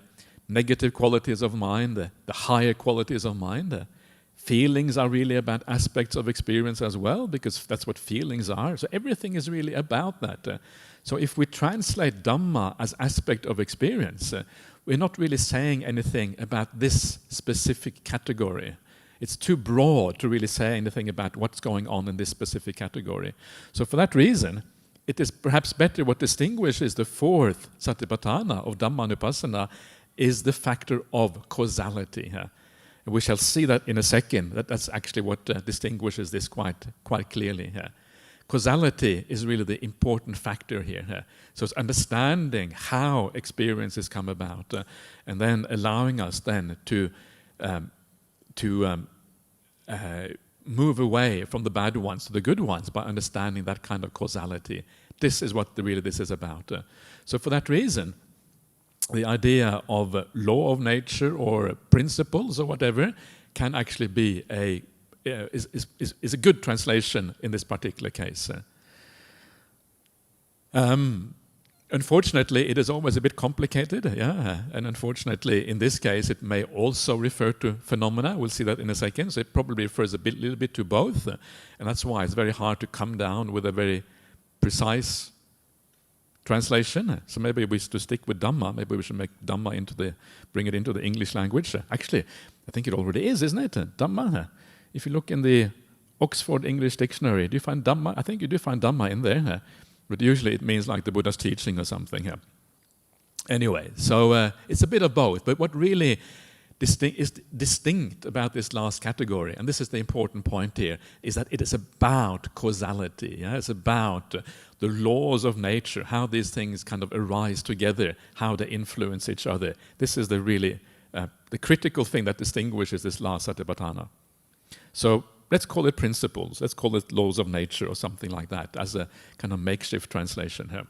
negative qualities of mind, the higher qualities of mind. Feelings are really about aspects of experience as well, because that's what feelings are. So everything is really about that. So if we translate Dhamma as aspect of experience, we're not really saying anything about this specific category. It's too broad to really say anything about what's going on in this specific category. So for that reason, it is perhaps better what distinguishes the 4th Satipatthana of Dhammanupassana is the factor of causality. We shall see that in a second. That's actually what distinguishes this quite clearly. Causality is really the important factor here. So it's understanding how experiences come about, and then allowing us then to move away from the bad ones to the good ones by understanding that kind of causality. This is what this is about. So for that reason, the idea of law of nature or principles or whatever can actually be is a good translation in this particular case. Unfortunately, it is always a bit complicated, and unfortunately, in this case, it may also refer to phenomena. We'll see that in a second. So it probably refers little bit to both, and that's why it's very hard to come down with a very precise translation. So maybe we should stick with Dhamma. Maybe we should make Dhamma bring it into the English language. Actually, I think it already is, isn't it? Dhamma. If you look in the Oxford English Dictionary, do you find Dhamma? I think you do find Dhamma in there. But usually it means like the Buddha's teaching or something. Anyway, so it's a bit of both. But what really is distinct about this last category, and this is the important point here, is that it is about causality. Yeah? It's about the laws of nature, how these things kind of arise together, how they influence each other. This is the really the critical thing that distinguishes this last Satipatthana. So let's call it principles. Let's call it laws of nature or something like that as a kind of makeshift translation here.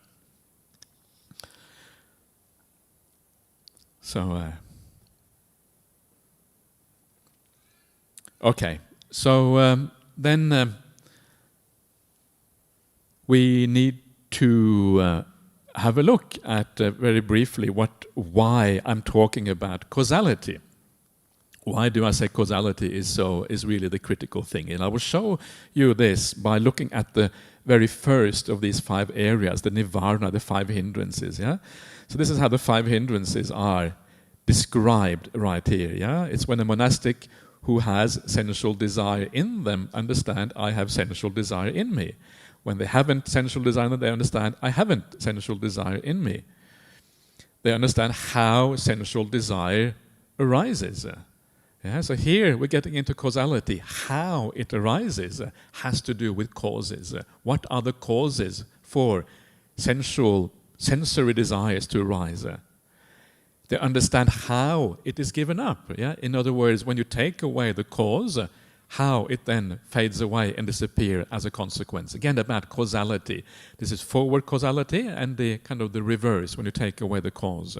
So, okay. So then we need to have a look at very briefly why I'm talking about causality. Why do I say causality is really the critical thing? And I will show you this by looking at the very first of these 5 areas, the nirvana, the 5 hindrances. Yeah. So this is how the 5 hindrances are described right here. Yeah. It's when a monastic who has sensual desire in them understand I have sensual desire in me. When they haven't sensual desire, they understand I haven't sensual desire in me. They understand how sensual desire arises. Yeah, so here we're getting into causality. How it arises has to do with causes. What are the causes for sensory desires to arise? They understand how it is given up. Yeah? In other words, when you take away the cause, how it then fades away and disappears as a consequence. Again, about causality. This is forward causality and the kind of the reverse when you take away the cause.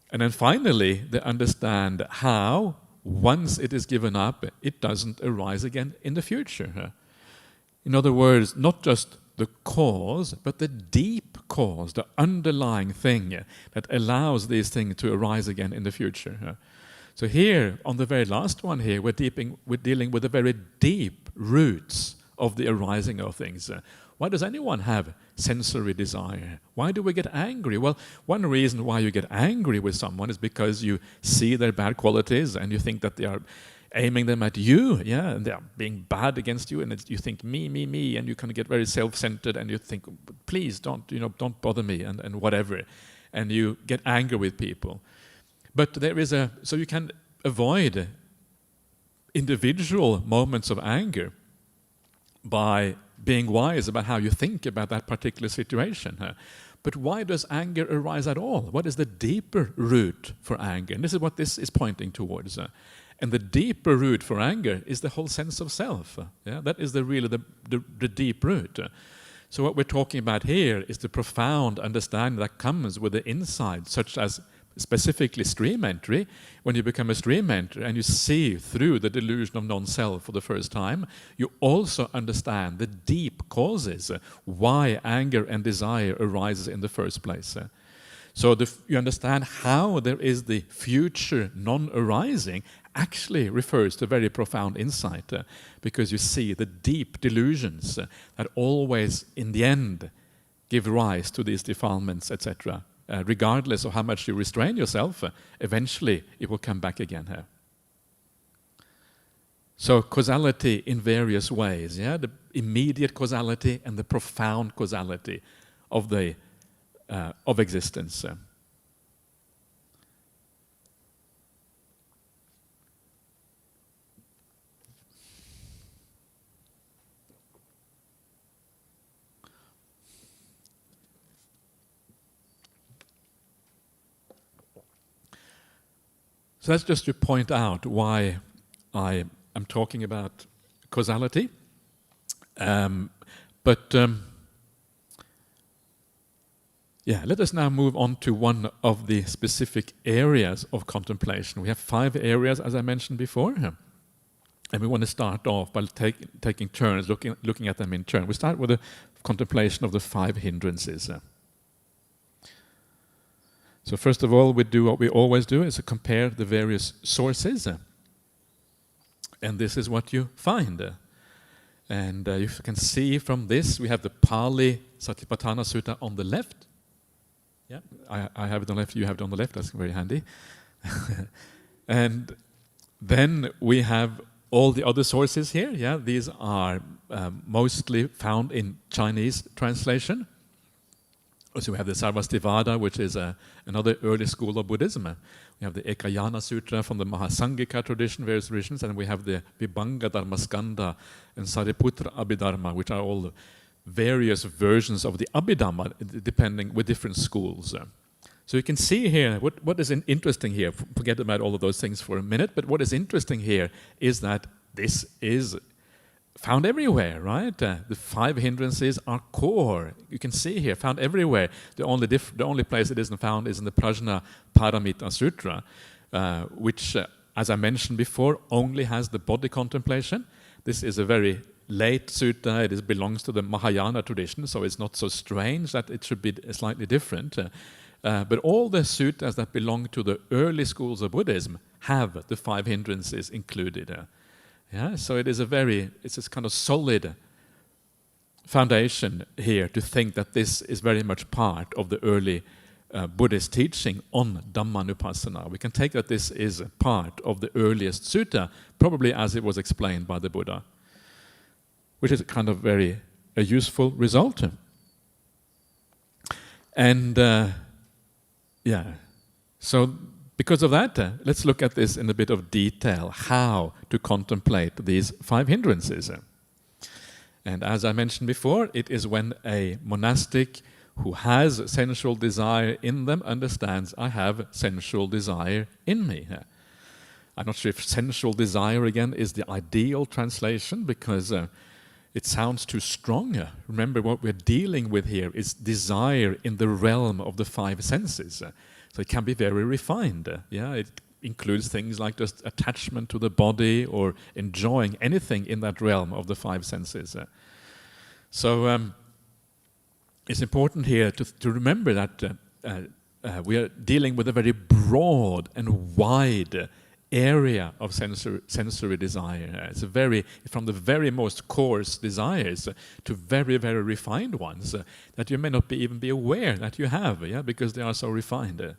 And then finally, they understand how, once it is given up, it doesn't arise again in the future. In other words, not just the cause, but the deep cause, the underlying thing that allows these things to arise again in the future. So here, on the very last one here, we're dealing with the very deep roots of the arising of things. Why does anyone have sensory desire? Why do we get angry? Well, one reason why you get angry with someone is because you see their bad qualities and you think that they are aiming them at you, yeah, and they are being bad against you, and you think me, and you kind of get very self-centered, and you think, please don't bother me, and whatever, and you get angry with people. But so you can avoid individual moments of anger by being wise about how you think about that particular situation. But why does anger arise at all? What is the deeper root for anger? And this is what this is pointing towards. And the deeper root for anger is the whole sense of self. Yeah? That is really the deep root. So what we're talking about here is the profound understanding that comes with the insight, such as specifically stream entry. When you become a stream entry and you see through the delusion of non-self for the first time, you also understand the deep causes why anger and desire arises in the first place. So you understand how there is the future non-arising actually refers to very profound insight, because you see the deep delusions that always in the end give rise to these defilements, etc. Regardless of how much you restrain yourself, eventually it will come back again here. So causality in various ways, yeah, the immediate causality and the profound causality of existence. So that's just to point out why I am talking about causality. Let us now move on to one of the specific areas of contemplation. We have 5 areas, as I mentioned before, and we want to start off by taking turns, looking at them in turn. We start with the contemplation of the 5 hindrances. So first of all, we do what we always do, is to compare the various sources. And this is what you find. And you can see from this, we have the Pali Satipatthana Sutta on the left. Yeah, I have it on the left, you have it on the left, that's very handy. And then we have all the other sources here. Yeah, these are mostly found in Chinese translation. So we have the Sarvastivada, which is another early school of Buddhism. We have the Ekayana Sutra from the Mahasangika tradition, various traditions, and we have the Vibhanga Dharmaskanda and Sariputra Abhidharma, which are all various versions of the Abhidhamma, depending with different schools. So you can see here, what is interesting here, forget about all of those things for a minute, but what is interesting here is that this is found everywhere, right? The 5 hindrances are core. You can see here, found everywhere. The only place it isn't found is in the Prajna Paramita Sutra, which, as I mentioned before, only has the body contemplation. This is a very late sutta. It belongs to the Mahayana tradition, so it's not so strange that it should be slightly different. But all the suttas that belong to the early schools of Buddhism have the 5 hindrances included. So it's a kind of solid foundation here to think that this is very much part of the early Buddhist teaching on Dhammanupassana. We can take that this is a part of the earliest sutta, probably as it was explained by the Buddha, which is a kind of very useful result. And so because of that, let's look at this in a bit of detail, how to contemplate these 5 hindrances. And as I mentioned before, it is when a monastic who has sensual desire in them understands, I have sensual desire in me. I'm not sure if sensual desire, again, is the ideal translation, because it sounds too strong. Remember, what we're dealing with here is desire in the realm of the 5 senses. So it can be very refined. It includes things like just attachment to the body or enjoying anything in that realm of the 5 senses. So it's important here to remember that we are dealing with a very broad and wide area of sensory desire. It's from the very most coarse desires to very, very refined ones that you may not even be aware that you have, because they are so refined.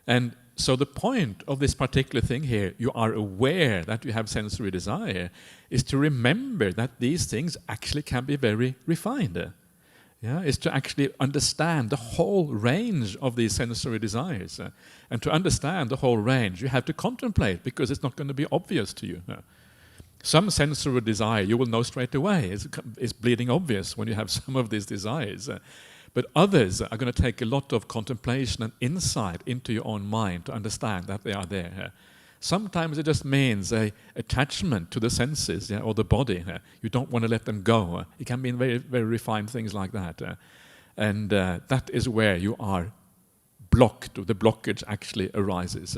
And so the point of this particular thing here, you are aware that you have sensory desire, is to remember that these things actually can be very refined. Is to actually understand the whole range of these sensory desires. And to understand the whole range, you have to contemplate, because it's not going to be obvious to you. Some sensory desire you will know straight away. It's bleeding obvious when you have some of these desires. But others are going to take a lot of contemplation and insight into your own mind to understand that they are there. Sometimes it just means an attachment to the senses or the body. You don't want to let them go. It can mean very, very refined things like that. And that is where you are blocked, or the blockage actually arises.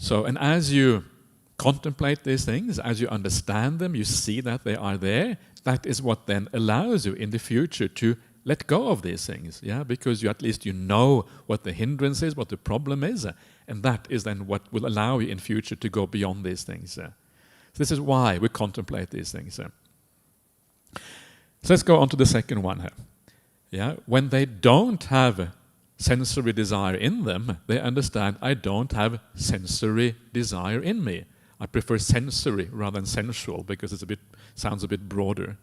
And as you contemplate these things, as you understand them, you see that they are there, that is what then allows you in the future to let go of these things, because at least you know what the hindrance is, what the problem is, and that is then what will allow you in future to go beyond these things. So this is why we contemplate these things. So let's go on to the second one here. When they don't have sensory desire in them, they understand, I don't have sensory desire in me. I prefer sensory rather than sensual, because sounds a bit broader.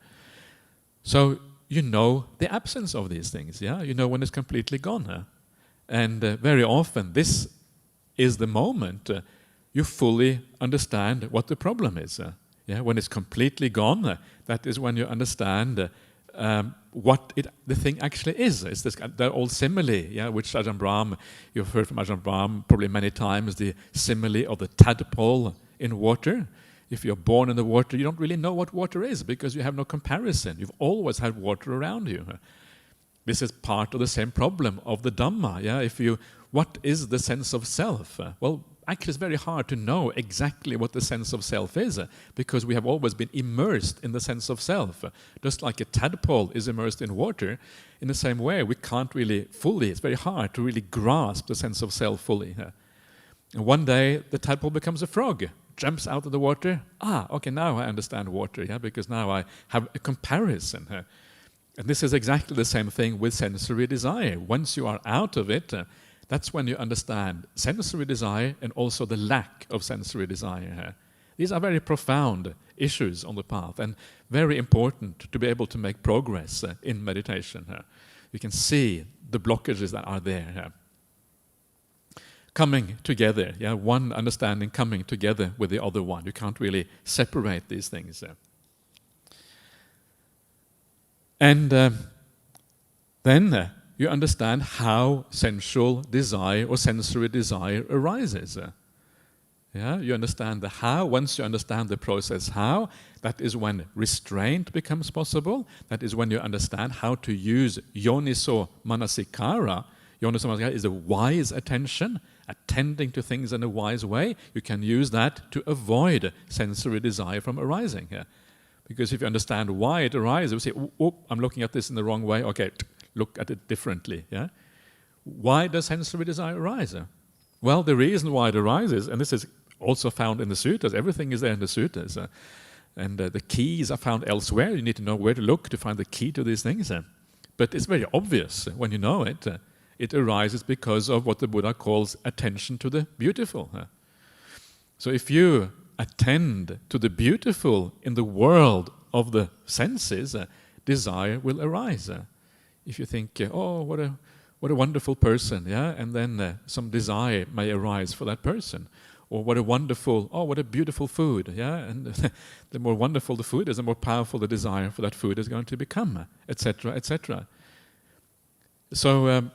So you know the absence of these things, you know when it's completely gone. And very often this is the moment you fully understand what the problem is. When it's completely gone, that is when you understand what the thing actually is. It's the old simile, which Ajahn Brahm, you've heard from Ajahn Brahm probably many times, the simile of the tadpole in water. If you're born in the water, you don't really know what water is, because you have no comparison. You've always had water around you. This is part of the same problem of the Dhamma. What is the sense of self? Well, actually it's very hard to know exactly what the sense of self is, because we have always been immersed in the sense of self. Just like a tadpole is immersed in water, in the same way we can't really fully, it's very hard to really grasp the sense of self fully. And one day the tadpole becomes a frog, jumps out of the water. Okay, now I understand water, because now I have a comparison. And this is exactly the same thing with sensory desire. Once you are out of it, that's when you understand sensory desire and also the lack of sensory desire. These are very profound issues on the path, and very important to be able to make progress in meditation. You can see the blockages that are there. Coming together, one understanding coming together with the other one. You can't really separate these things. And then you understand how sensual desire or sensory desire arises. You understand the how. Once you understand the process how, that is when restraint becomes possible. That is when you understand how to use yoniso manasikara. Yoniso manasikara is a wise attention, attending to things in a wise way. You can use that to avoid sensory desire from arising. Because if you understand why it arises, you say, oh, I'm looking at this in the wrong way. Okay, look at it differently. Yeah. Why does sensory desire arise? Well, the reason why it arises, and this is also found in the suttas, everything is there in the suttas, and the keys are found elsewhere. You need to know where to look to find the key to these things. But it's very obvious when you know it. It arises because of what the Buddha calls attention to the beautiful. So if you attend to the beautiful in the world of the senses, desire will arise. If you think, oh, what a wonderful person, yeah, and then some desire may arise for that person. Or what a beautiful food, yeah, and the more wonderful the food is, the more powerful the desire for that food is going to become, etc., etc. So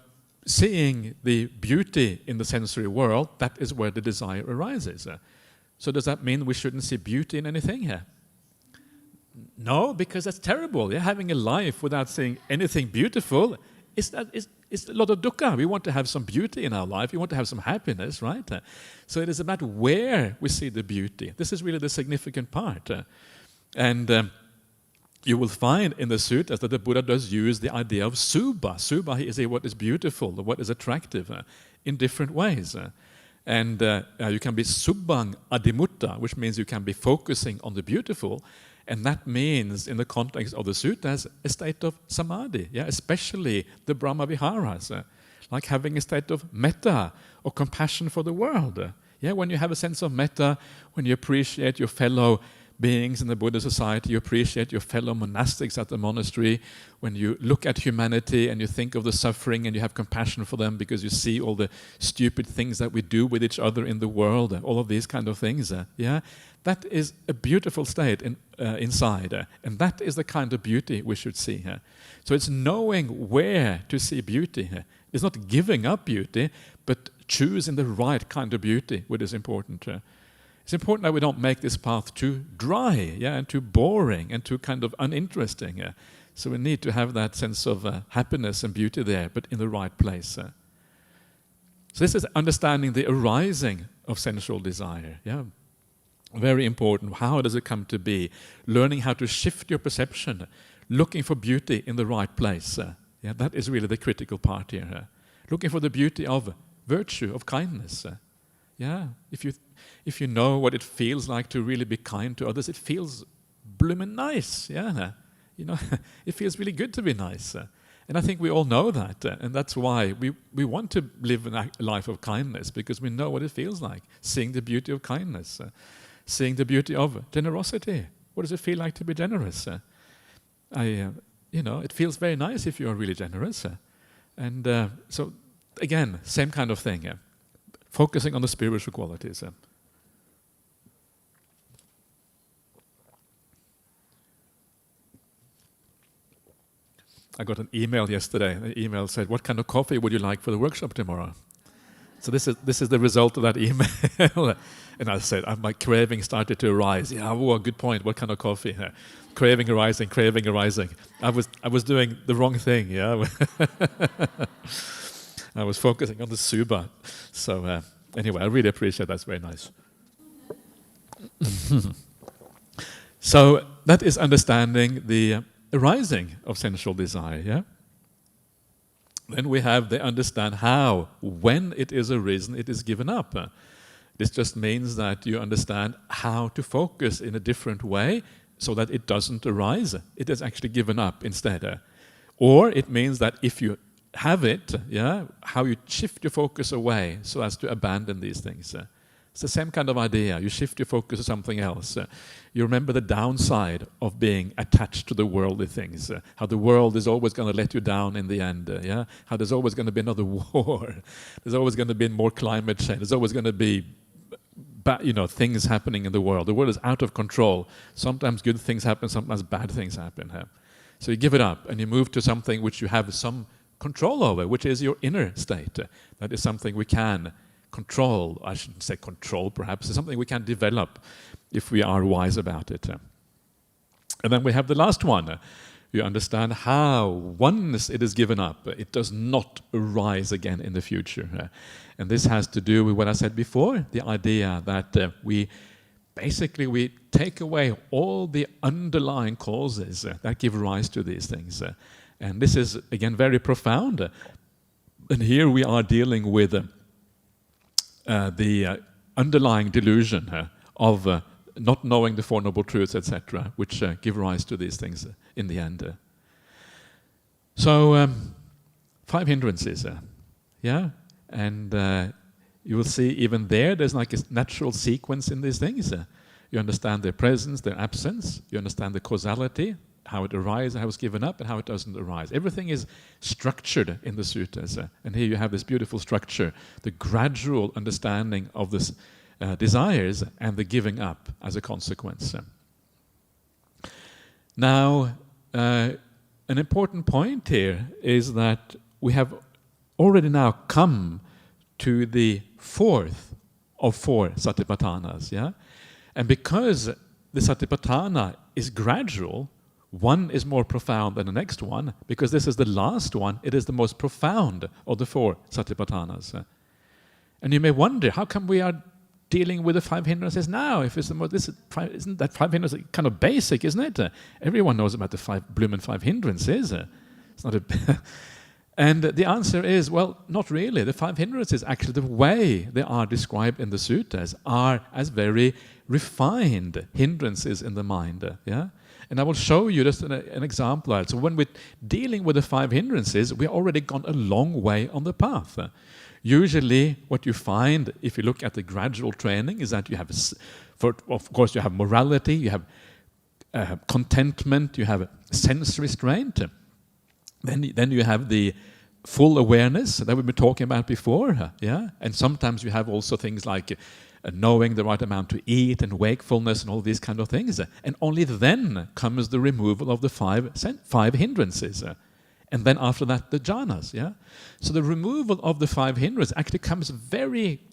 seeing the beauty in the sensory world, that is where the desire arises. So does that mean we shouldn't see beauty in anything here? No, because that's terrible. Yeah? Having a life without seeing anything beautiful is a lot of dukkha. We want to have some beauty in our life. We want to have some happiness, right? So it is about where we see the beauty. This is really the significant part. And you will find in the suttas that the Buddha does use the idea of subha. Subha is what is beautiful, what is attractive, in different ways. And you can be subbang adimutta, which means you can be focusing on the beautiful. And that means, in the context of the suttas, a state of samadhi, yeah, especially the Brahma Viharas, like having a state of metta or compassion for the world. Yeah, when you have a sense of metta, when you appreciate your fellow beings in the Buddha society, you appreciate your fellow monastics at the monastery, when you look at humanity and you think of the suffering and you have compassion for them because you see all the stupid things that we do with each other in the world, all of these kind of things, yeah, that is a beautiful state inside, and that is the kind of beauty we should see. So it's knowing where to see beauty. It's not giving up beauty, but choosing the right kind of beauty, which is important. It's important that we don't make this path too dry, yeah, and too boring and too kind of uninteresting. So we need to have that sense of happiness and beauty there, but in the right place. So this is understanding the arising of sensual desire. Yeah, very important. How does it come to be? Learning how to shift your perception, looking for beauty in the right place. Yeah, that is really the critical part here. Looking for the beauty of virtue, of kindness. Yeah, if you know what it feels like to really be kind to others, it feels bloomin' nice. Yeah, you know, it feels really good to be nice. And I think we all know that, and that's why we want to live a life of kindness, because we know what it feels like, seeing the beauty of kindness, seeing the beauty of generosity. What does it feel like to be generous? It feels very nice if you are really generous. And so, again, same kind of thing. Focusing on the spiritual qualities. I got an email yesterday. The email said, "What kind of coffee would you like for the workshop tomorrow?" So this is the result of that email. And I said, my craving started to arise. Yeah, good point. What kind of coffee? Craving arising. I was doing the wrong thing. Yeah. I was focusing on the subha. So anyway, I really appreciate that. That's very nice. So that is understanding the arising of sensual desire. Yeah. Then we have the understand how, when it is arisen, it is given up. This just means that you understand how to focus in a different way so that it doesn't arise. It is actually given up instead. Or it means that if you have it, yeah, how you shift your focus away so as to abandon these things. It's the same kind of idea. You shift your focus to something else. You remember the downside of being attached to the worldly things. How the world is always going to let you down in the end. Yeah, how there's always going to be another war. There's always going to be more climate change. There's always going to be, things happening in the world. The world is out of control. Sometimes good things happen. Sometimes bad things happen. So you give it up and you move to something which you have some control over, which is your inner state. That is something we can control. I shouldn't say control, perhaps. It's something we can develop if we are wise about it. And then we have the last one. You understand how, once it is given up, it does not arise again in the future. And this has to do with what I said before, the idea that we basically we take away all the underlying causes that give rise to these things. And this is, again, very profound. And here we are dealing with the underlying delusion of not knowing the Four Noble Truths, etc., which give rise to these things in the end. So, 5 hindrances, and you will see even there's like a natural sequence in these things. You understand their presence, their absence, you understand the causality, how it arises, how it's given up, and how it doesn't arise. Everything is structured in the suttas, and here you have this beautiful structure, the gradual understanding of this desires and the giving up as a consequence. Now, an important point here is that we have already now come to the fourth of 4 satipatthanas, And because the satipatthana is gradual, one is more profound than the next one. Because this is the last one, it is the most profound of the 4 satipatthanas. And you may wonder, how come we are dealing with the 5 hindrances now? If it's the most, isn't that 5 hindrances kind of basic, isn't it? Everyone knows about the 5 hindrances. It's not a And the answer is, well, not really. The 5 hindrances, actually, the way they are described in the suttas, are as very refined hindrances in the mind. And I will show you just an example. So when we're dealing with the 5 hindrances, we've already gone a long way on the path. Usually, what you find, if you look at the gradual training, is that you have, of course, you have morality, you have contentment, you have sense restraint. Then you have the full awareness that we've been talking about before, And sometimes you have also things like knowing the right amount to eat and wakefulness and all these kind of things. And only then comes the removal of the 5 hindrances. And then after that, the jhanas, So the removal of the 5 hindrances actually comes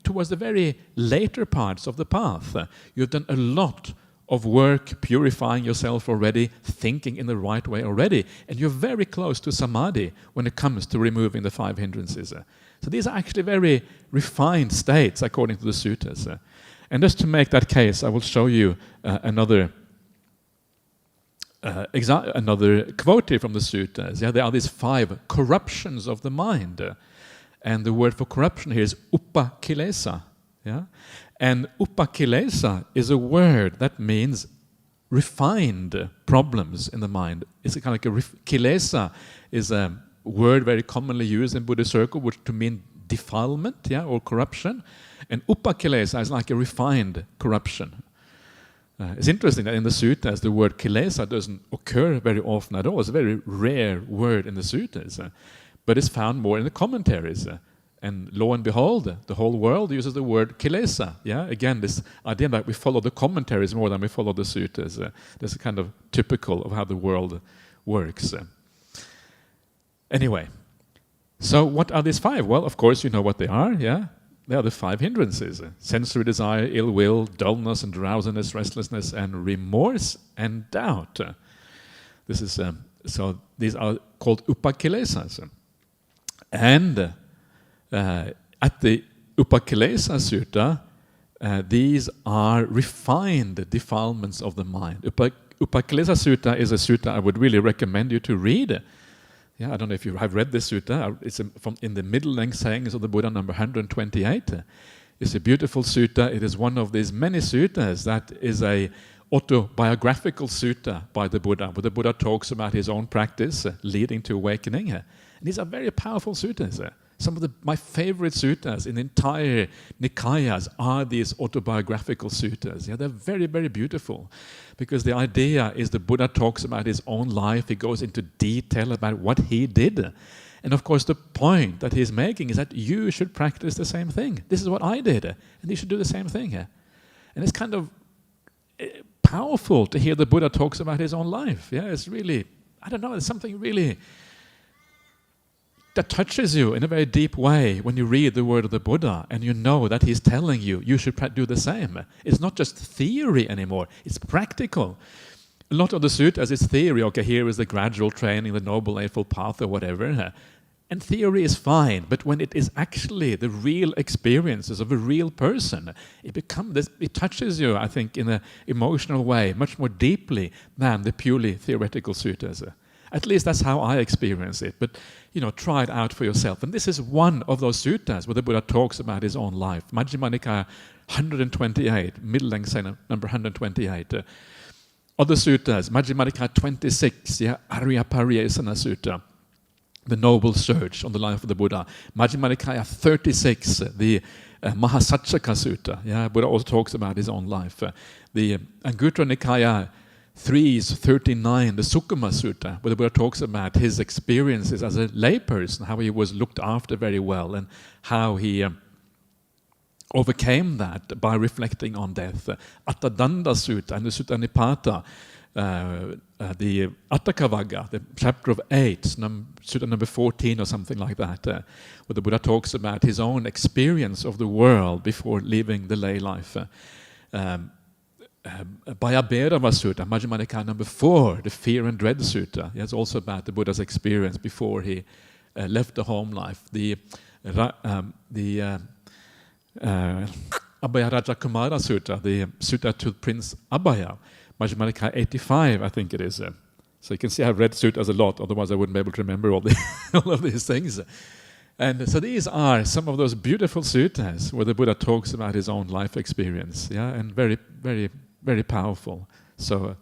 towards the very later parts of the path. You've done a lot of work purifying yourself already, thinking in the right way already, and you're very close to samadhi when it comes to removing the 5 hindrances. So these are actually very refined states according to the suttas. And just to make that case, I will show you another quote here from the suttas. There are these 5 corruptions of the mind, and the word for corruption here is upakilesa. And upakilesa is a word that means refined problems in the mind. It's kind of like kilesa is a word very commonly used in Buddhist circle, which to mean defilement, or corruption. And upakilesa is like a refined corruption. It's interesting that in the suttas the word kilesa doesn't occur very often at all. It's a very rare word in the suttas, but it's found more in the commentaries. And lo and behold, the whole world uses the word kilesa. Again, this idea that we follow the commentaries more than we follow the suttas. This is kind of typical of how the world works. Anyway, so what are these 5? Well, of course, you know what they are. They are the 5 hindrances: sensory desire, ill will, dullness and drowsiness, restlessness, and remorse and doubt. This is so. These are called upakilesas, and at the Upakilesa Sutta, these are refined defilements of the mind. Upakilesa Sutta is a sutta I would really recommend you to read. I don't know if you have read this sutta. It's in the middle-length sayings of the Buddha, number 128. It's a beautiful sutta. It is one of these many suttas that is a autobiographical sutta by the Buddha, where the Buddha talks about his own practice leading to awakening. And these are very powerful suttas. Some of my favorite suttas in the entire Nikayas are these autobiographical suttas. They're very, very beautiful, because the idea is the Buddha talks about his own life. He goes into detail about what he did. And of course, the point that he's making is that you should practice the same thing. This is what I did, and you should do the same thing. And it's kind of powerful to hear the Buddha talks about his own life. It's really, I don't know, it's something really that touches you in a very deep way when you read the word of the Buddha and you know that he's telling you should do the same. It's not just theory anymore, it's practical. A lot of the suttas is theory. Okay, here is the gradual training, the Noble Eightfold path or whatever. And theory is fine, but when it is actually the real experiences of a real person, it touches you, I think, in an emotional way, much more deeply than the purely theoretical suttas. At least that's how I experience it. But, try it out for yourself. And this is one of those suttas where the Buddha talks about his own life. Majjhima Nikaya 128, middle length number 128. Other suttas, Majjhima Nikaya 26, Arya Pariyesana Sutta, the Noble Search on the life of the Buddha. Majjhima Nikaya 36, the Mahasatchaka Sutta. Buddha also talks about his own life. The Anguttara Nikaya 3:39, the Sukkama Sutta, where the Buddha talks about his experiences as a layperson, how he was looked after very well, and how he overcame that by reflecting on death. Attadanda Sutta and the Sutta Nipata, the Atthakavagga, the chapter of 8, Sutta number 14 or something like that, where the Buddha talks about his own experience of the world before leaving the lay life. Bhayabherava Sutta, Majjhima Nikaya number 4, the Fear and Dread Sutta. It's also about the Buddha's experience before he left the home life. The Abhaya Raja Kumara Sutta, the Sutta to Prince Abhaya, Majjhima Nikaya 85, I think it is. So you can see I've read suttas a lot, otherwise I wouldn't be able to remember all of these things. And so these are some of those beautiful suttas where the Buddha talks about his own life experience, and very, very, very powerful. So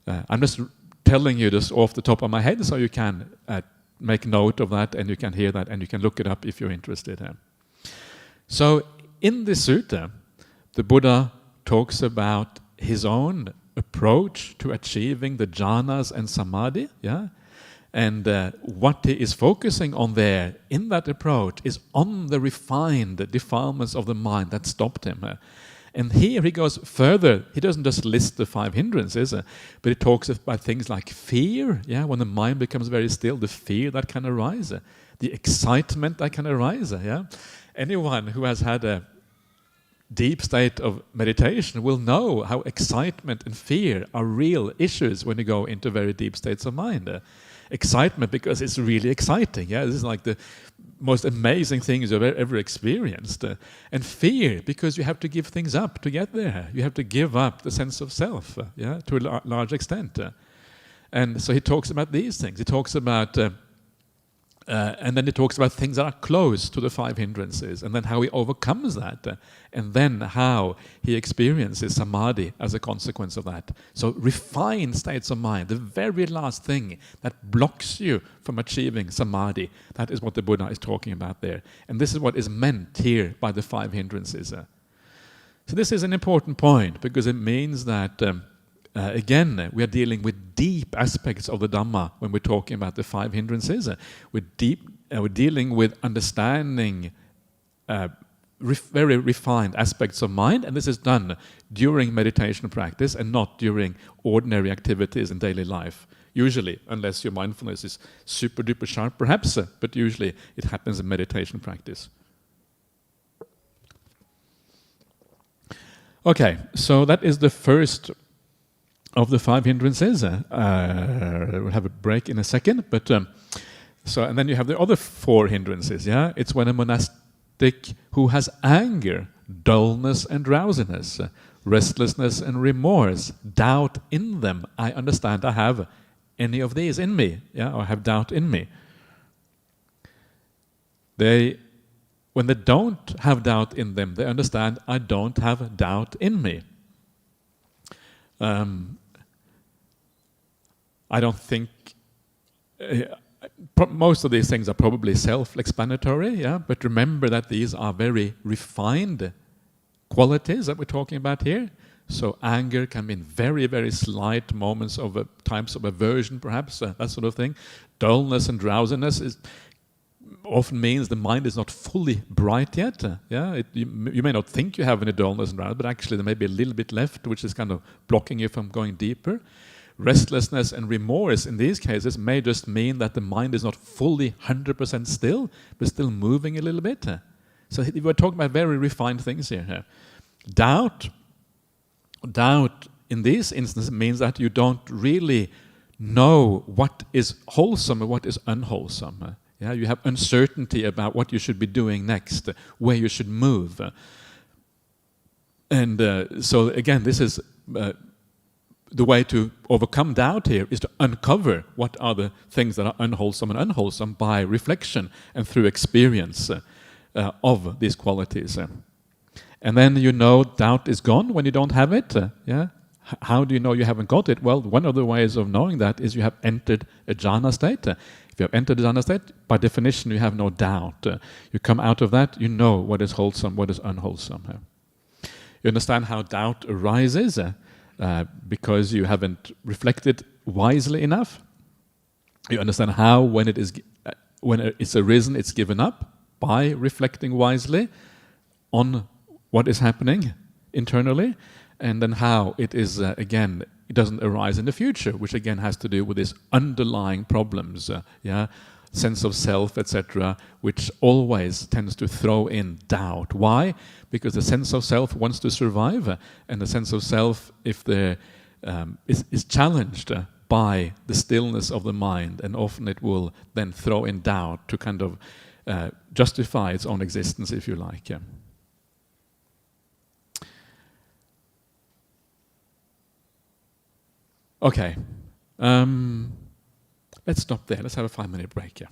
I'm just telling you this off the top of my head so you can make note of that and you can hear that and you can look it up if you're interested. So in this sutta, the Buddha talks about his own approach to achieving the jhanas and samadhi, and what he is focusing on there in that approach is on the refined defilements of the mind that stopped him. And here he goes further. He doesn't just list the 5 hindrances, but he talks about things like fear, when the mind becomes very still, the fear that can arise, the excitement that can arise. Anyone who has had a deep state of meditation will know how excitement and fear are real issues when you go into very deep states of mind. Excitement because it's really exciting. This is like the most amazing things you've ever experienced. And fear because you have to give things up to get there. You have to give up the sense of self, to a large extent. And so he talks about these things. He talks about and then he talks about things that are close to the 5 hindrances, and then how he overcomes that, and then how he experiences samadhi as a consequence of that. So refined states of mind, the very last thing that blocks you from achieving samadhi, that is what the Buddha is talking about there. And this is what is meant here by the 5 hindrances. So this is an important point, because it means that again, we are dealing with deep aspects of the Dhamma when we're talking about the 5 hindrances. We're dealing with understanding very refined aspects of mind, and this is done during meditation practice and not during ordinary activities in daily life. Usually, unless your mindfulness is super duper sharp, perhaps, but usually it happens in meditation practice. Okay, so that is the first of the 5 hindrances. We'll have a break in a second, but and then you have the other 4 hindrances. It's when a monastic who has anger, dullness and drowsiness, restlessness and remorse, doubt in them. I understand I have any of these in me, or have doubt in me. When they don't have doubt in them, they understand I don't have doubt in me. I don't think most of these things are probably self-explanatory, but remember that these are very refined qualities that we're talking about here. So anger can mean very, very slight moments of times of aversion, perhaps, that sort of thing. Dullness and drowsiness often means the mind is not fully bright yet. You may not think you have any dullness and drowsiness, but actually there may be a little bit left, which is kind of blocking you from going deeper. Restlessness and remorse in these cases may just mean that the mind is not fully 100% still, but still moving a little bit. So we're talking about very refined things here. Doubt in this instance means that you don't really know what is wholesome and what is unwholesome. Yeah, you have uncertainty about what you should be doing next, where you should move. And so again, this is the way to overcome doubt here is to uncover what are the things that are unwholesome and unwholesome by reflection and through experience of these qualities. And then you know doubt is gone when you don't have it. Yeah. How do you know you haven't got it? Well, one of the ways of knowing that is you have entered a jhana state. If you have entered a jhana state, by definition, you have no doubt. You come out of that, you know what is wholesome, what is unwholesome. You understand how doubt arises because you haven't reflected wisely enough. You understand how, when it's arisen, it's given up by reflecting wisely on what is happening internally, and then how it is, again, it doesn't arise in the future, which again has to do with these underlying problems, sense of self, etc., which always tends to throw in doubt. Why? Because the sense of self wants to survive, and the sense of self, if is challenged by the stillness of the mind, and often it will then throw in doubt to kind of justify its own existence, if you like. Okay, let's stop there. Let's have a 5-minute break.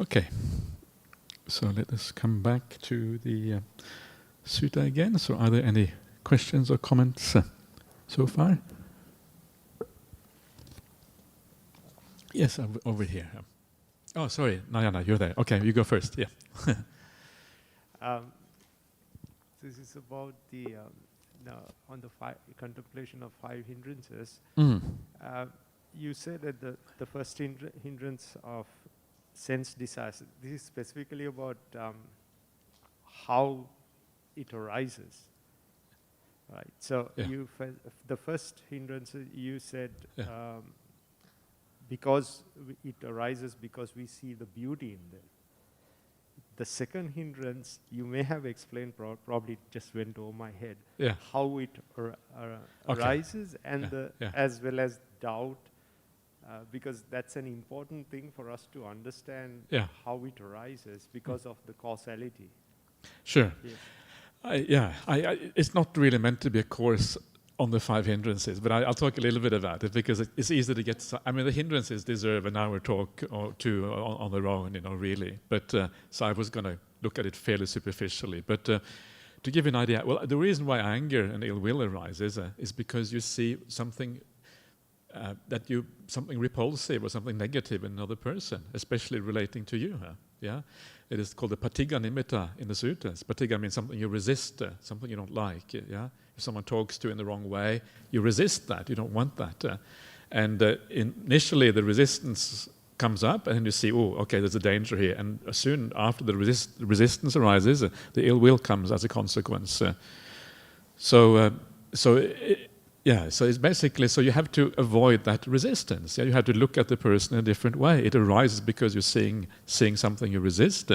Okay, so let us come back to the sutta again. So are there any questions or comments so far? Yes, over here. Oh, sorry, Nayana, you're there. Okay, you go first, yeah. This is about the on the contemplation of 5 hindrances. You said that the first hindrance of sense desires. This is specifically about how it arises, right? So the first hindrance you said because it arises because we see the beauty in them. The second hindrance you may have explained, probably just went over my head. Yeah. How it arises and as well as doubt. Because that's an important thing for us to understand how it arises because of the causality. Sure. It's not really meant to be a course on the 5 hindrances, but I'll talk a little bit about it because it's easy to get. I mean, the hindrances deserve an hour talk or two on their own, really. But so I was going to look at it fairly superficially. But to give you an idea, well, the reason why anger and ill will arises is because you see something. Something repulsive or something negative in another person, especially relating to you. It is called the patigga nimitta in the suttas. Patigga means something you resist, something you don't like. If someone talks to you in the wrong way, you resist that. You don't want that. And initially, the resistance comes up, and you see, oh, okay, there's a danger here. And soon after the resistance arises, the ill will comes as a consequence. So it's basically, so you have to avoid that resistance. You have to look at the person in a different way. It arises because you're seeing something you resist.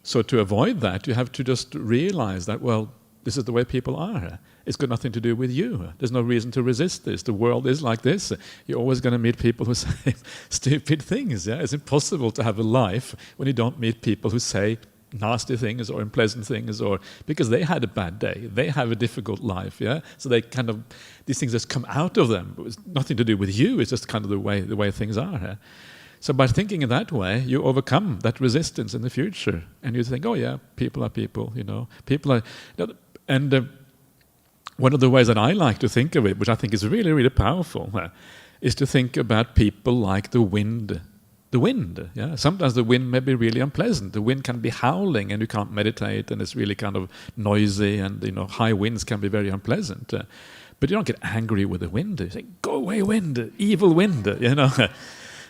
So to avoid that, you have to just realize that, well, this is the way people are. It's got nothing to do with you. There's no reason to resist this. The world is like this. You're always going to meet people who say stupid things. It's impossible to have a life when you don't meet people who say nasty things or unpleasant things, or because they had a bad day, they have a difficult life, so they kind of, these things just come out of them. It's nothing to do with you. It's just kind of the way things are. So by thinking in that way, you overcome that resistance in the future, and you think, oh yeah, people are people, people are, and one of the ways that I like to think of it, which I think is really, really powerful, is to think about people like the wind. Sometimes the wind may be really unpleasant. The wind can be howling and you can't meditate, and it's really kind of noisy, and high winds can be very unpleasant. But you don't get angry with the wind. You say, "Go away, wind! Evil wind!"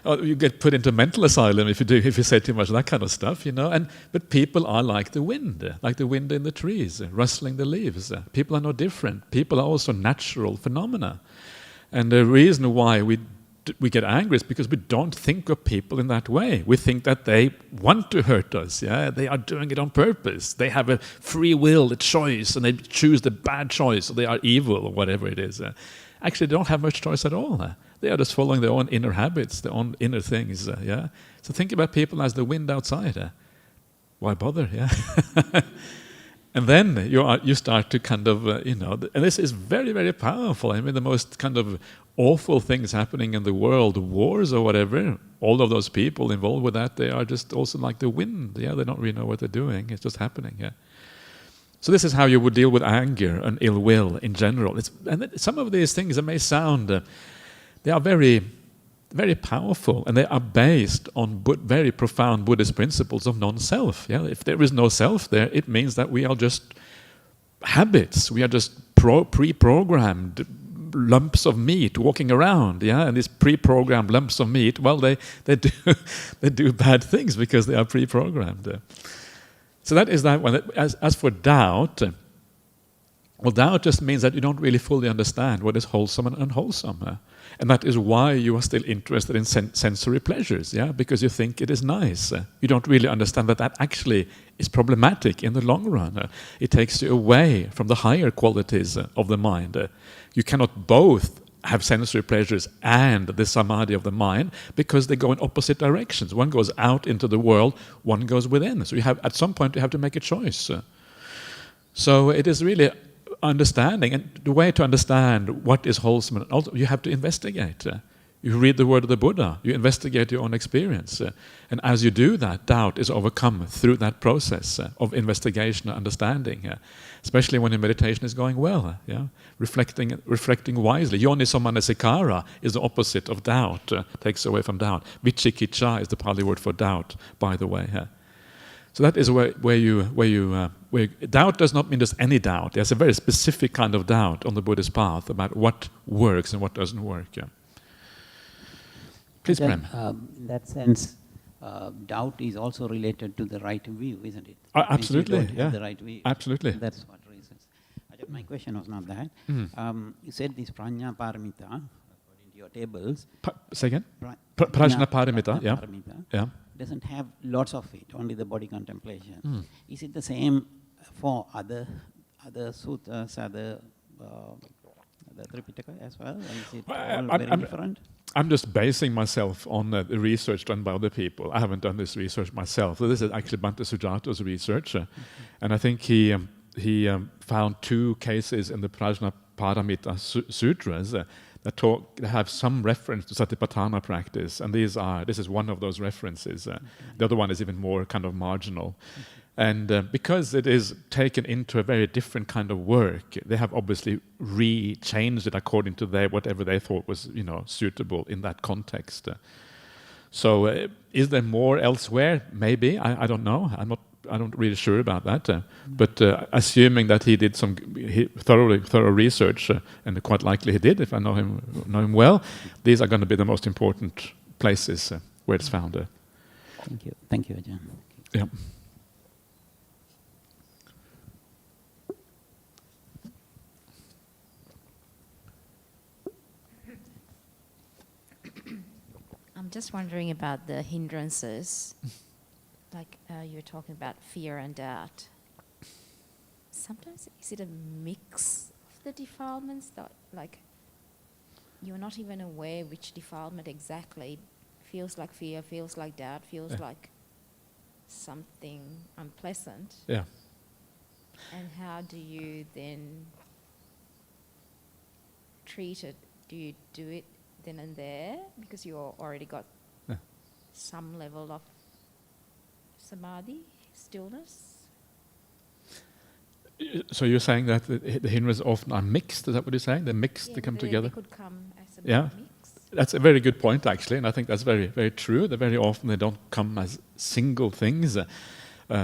Or you get put into mental asylum if you say too much of that kind of stuff. But people are like the wind in the trees, rustling the leaves. People are no different. People are also natural phenomena, and the reason why we get angry is because we don't think of people in that way. We think that they want to hurt us. They are doing it on purpose. They have a free will, a choice, and they choose the bad choice, or they are evil, or whatever it is. Actually, they don't have much choice at all. They are just following their own inner habits, their own inner things. So think about people as the wind outside. Why bother? And then you start to kind of, and this is very, very powerful. I mean, the most kind of awful things happening in the world, wars or whatever, all of those people involved with that, they are just also like the wind. They don't really know what they're doing. It's just happening. So this is how you would deal with anger and ill will in general. And some of these things that may sound, they are very, very powerful, and they are based on very profound Buddhist principles of non-self. If there is no self there, it means that we are just habits. We are just pre-programmed lumps of meat walking around. And these pre-programmed lumps of meat, well, they do bad things because they are pre-programmed. So that is that one. As for doubt, well, doubt just means that you don't really fully understand what is wholesome and unwholesome. And that is why you are still interested in sensory pleasures, because you think it is nice. You don't really understand that actually is problematic in the long run. It takes you away from the higher qualities of the mind. You cannot both have sensory pleasures and the samadhi of the mind, because they go in opposite directions. One goes out into the world, one goes within. So at some point you have to make a choice. So it is really understanding, and the way to understand what is wholesome, and also you have to investigate. You read the word of the Buddha, you investigate your own experience. And as you do that, doubt is overcome through that process of investigation and understanding, especially when your meditation is going well. Reflecting wisely. Yonisomanesikara is the opposite of doubt, takes away from doubt. Vichikicha is the Pali word for doubt, by the way. So that is where doubt does not mean just any doubt. There's a very specific kind of doubt on the Buddhist path about what works and what doesn't work. Please, Prem. In that sense, doubt is also related to the right view, isn't it? Absolutely, If you don't have the right view. Absolutely. That's what reasons. My question was not that. You said this prajna paramita, according to your tables. Say again? Prajna paramita, yeah. Doesn't have lots of it, only the body contemplation. Is it the same for other suttas, other Tripitaka as well? Is it all very different? I'm just basing myself on the research done by other people. I haven't done this research myself. So this is actually Bhante Sujato's research. And I think he found 2 cases in the Prajna Paramita Sutras that have some reference to Satipatthana practice. And this is one of those references. The other one is even more kind of marginal. And because it is taken into a very different kind of work, they have obviously changed it according to whatever they thought was, suitable in that context. So, is there more elsewhere? Maybe. I don't know. I'm not really sure about that. But assuming that he did some thorough research, and quite likely he did, if I know him well, these are going to be the most important places where it's found. Thank you, Ajahn. Yeah. I'm just wondering about the hindrances, like you were talking about fear and doubt. Sometimes is it a mix of the defilements that, like, you're not even aware which defilement exactly feels like fear, feels like doubt, feels like something unpleasant. Yeah. And how do you then treat it? Do you do it then and there because you already got some level of samadhi, stillness? So you're saying that the hindrances often are mixed? Is that what you're saying? They're mixed, they come together? They could come as a mix. That's a very good point, actually, and I think that's very, very true. That very often they don't come as single things.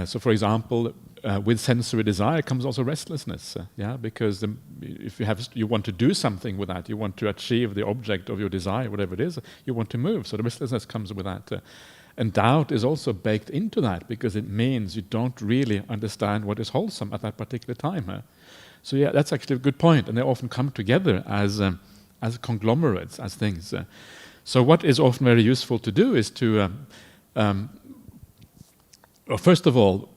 So, for example, with sensory desire comes also restlessness. Because if you want to do something with that, you want to achieve the object of your desire, whatever it is, you want to move. So the restlessness comes with that. And doubt is also baked into that because it means you don't really understand what is wholesome at that particular time. So that's actually a good point, and they often come together as conglomerates, as things. So what is often very useful to do is to, first of all,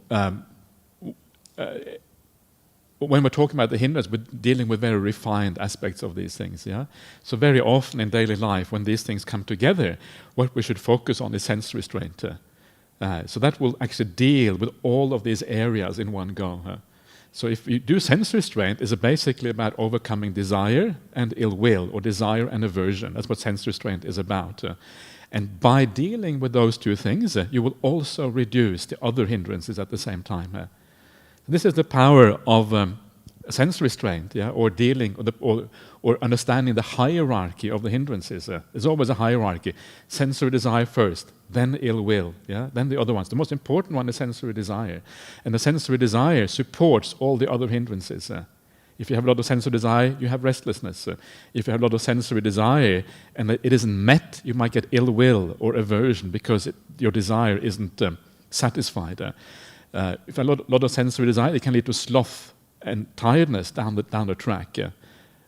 when we're talking about the hindrance, we're dealing with very refined aspects of these things. So very often in daily life, when these things come together, what we should focus on is sense restraint. So that will actually deal with all of these areas in one go. So if you do sense restraint, it's basically about overcoming desire and ill will, or desire and aversion. That's what sense restraint is about. And by dealing with those 2 things, you will also reduce the other hindrances at the same time. This is the power of sense restraint, or dealing, or understanding the hierarchy of the hindrances. There's always a hierarchy. Sensory desire first, then ill will, then the other ones. The most important one is sensory desire. And the sensory desire supports all the other hindrances. If you have a lot of sensory desire, you have restlessness. If you have a lot of sensory desire and it isn't met, you might get ill will or aversion because your desire isn't satisfied. If a lot of sensory desire, it can lead to sloth and tiredness down the track.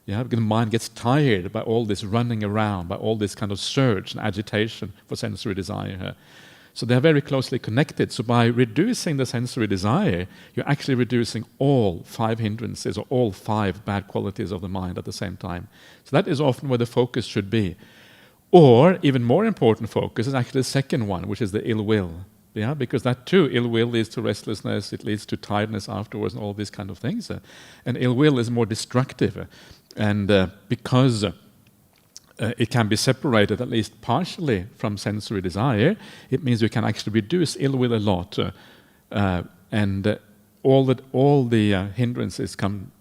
Because the mind gets tired by all this running around, by all this kind of surge and agitation for sensory desire. So they are very closely connected. So by reducing the sensory desire, you're actually reducing all 5 hindrances or all 5 bad qualities of the mind at the same time. So that is often where the focus should be. Or, even more important focus is actually the second one, which is the ill will. Yeah, because that too, ill will leads to restlessness, it leads to tiredness afterwards and all these kind of things. And ill will is more destructive. And because it can be separated at least partially from sensory desire, it means you can actually reduce ill will a lot. And all the hindrances come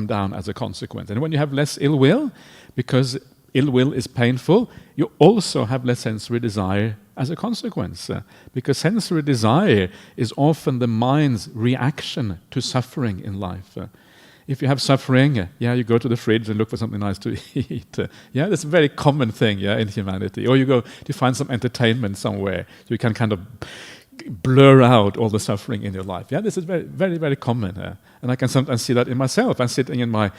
down as a consequence. And when you have less ill will, because ill will is painful, you also have less sensory desire as a consequence. Because sensory desire is often the mind's reaction to suffering in life. If you have suffering, you go to the fridge and look for something nice to eat. That's a very common thing, in humanity. Or you go to find some entertainment somewhere, so you can kind of blur out all the suffering in your life. This is very, very, very common. And I can sometimes see that in myself. I'm sitting in my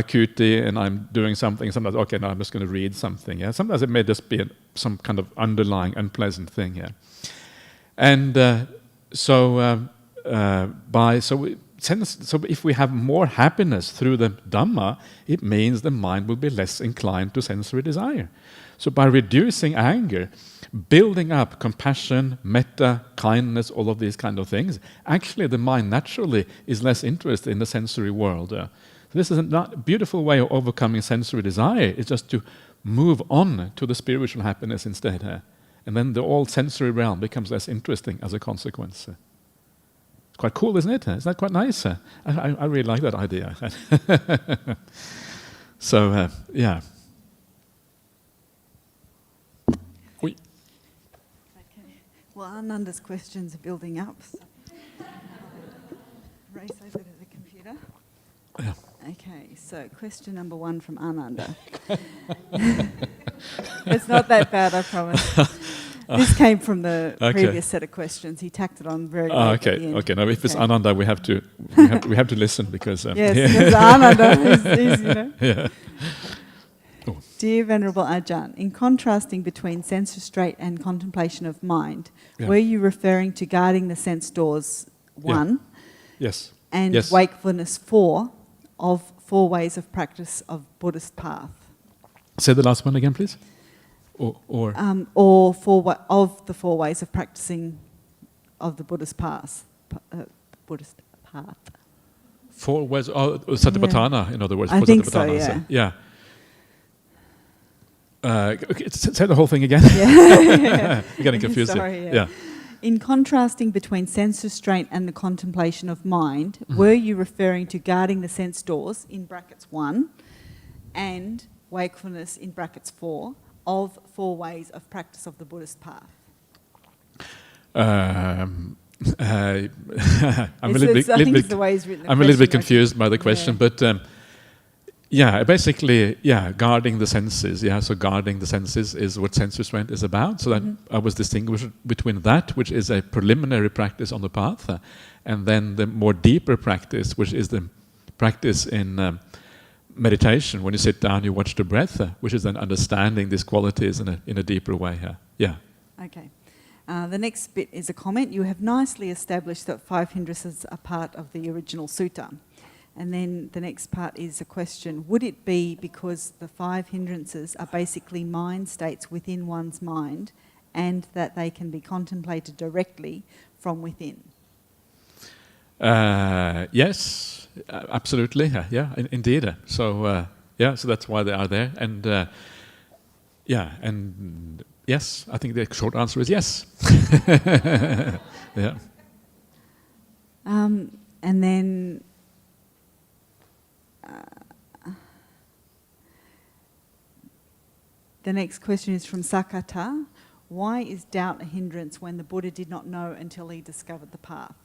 cutie and I'm doing something. Sometimes, okay, now I'm just going to read something. Sometimes it may just be some kind of underlying unpleasant thing. And so if we have more happiness through the Dhamma, it means the mind will be less inclined to sensory desire. So by reducing anger, building up compassion, metta, kindness, all of these kind of things, actually the mind naturally is less interested in the sensory world. So this is a beautiful way of overcoming sensory desire. It's just to move on to the spiritual happiness instead. And then the all sensory realm becomes less interesting as a consequence. It's quite cool, isn't it? Isn't that quite nice? I really like that idea. So, yeah. Well, Ananda's questions are building up. So race over to the computer. Yeah. Okay, so question number 1 from Ananda. It's not that bad, I promise. This came from the previous set of questions. He tacked it on very late at the end. Okay. Now, if it's Ananda, we have to listen because yes, Ananda. He's, Yeah. Dear Venerable Ajahn, in contrasting between sense restraint and contemplation of mind, were you referring to guarding the sense doors 1? Yes. And wakefulness 4 of 4 ways of practice of Buddhist path? Say the last one again, please. Or of the 4 ways of practicing of the Buddhist path. Buddhist path. 4 ways. Satipatthana, in other words. I think so. Yeah. Okay, say the whole thing again. Yeah. I'm getting confused. Sorry, yeah. In contrasting between sense restraint and the contemplation of mind, were you referring to guarding the sense doors in brackets 1 and wakefulness in brackets 4 of 4 ways of practice of the Buddhist path? I'm a little bit confused by the question, but basically, guarding the senses. So guarding the senses is what sense restraint is about. So that I was distinguishing between that, which is a preliminary practice on the path, and then the more deeper practice, which is the practice in meditation. When you sit down, you watch the breath, which is then understanding these qualities in a deeper way. Okay. The next bit is a comment. You have nicely established that 5 hindrances are part of the original sutta. And then the next part is a question. Would it be because the 5 hindrances are basically mind states within one's mind and that they can be contemplated directly from within? Yes, absolutely. Indeed. So, so that's why they are there. And, and yes, I think the short answer is yes. Yeah. And then... the next question is from Sakata. Why is doubt a hindrance when the Buddha did not know until he discovered the path?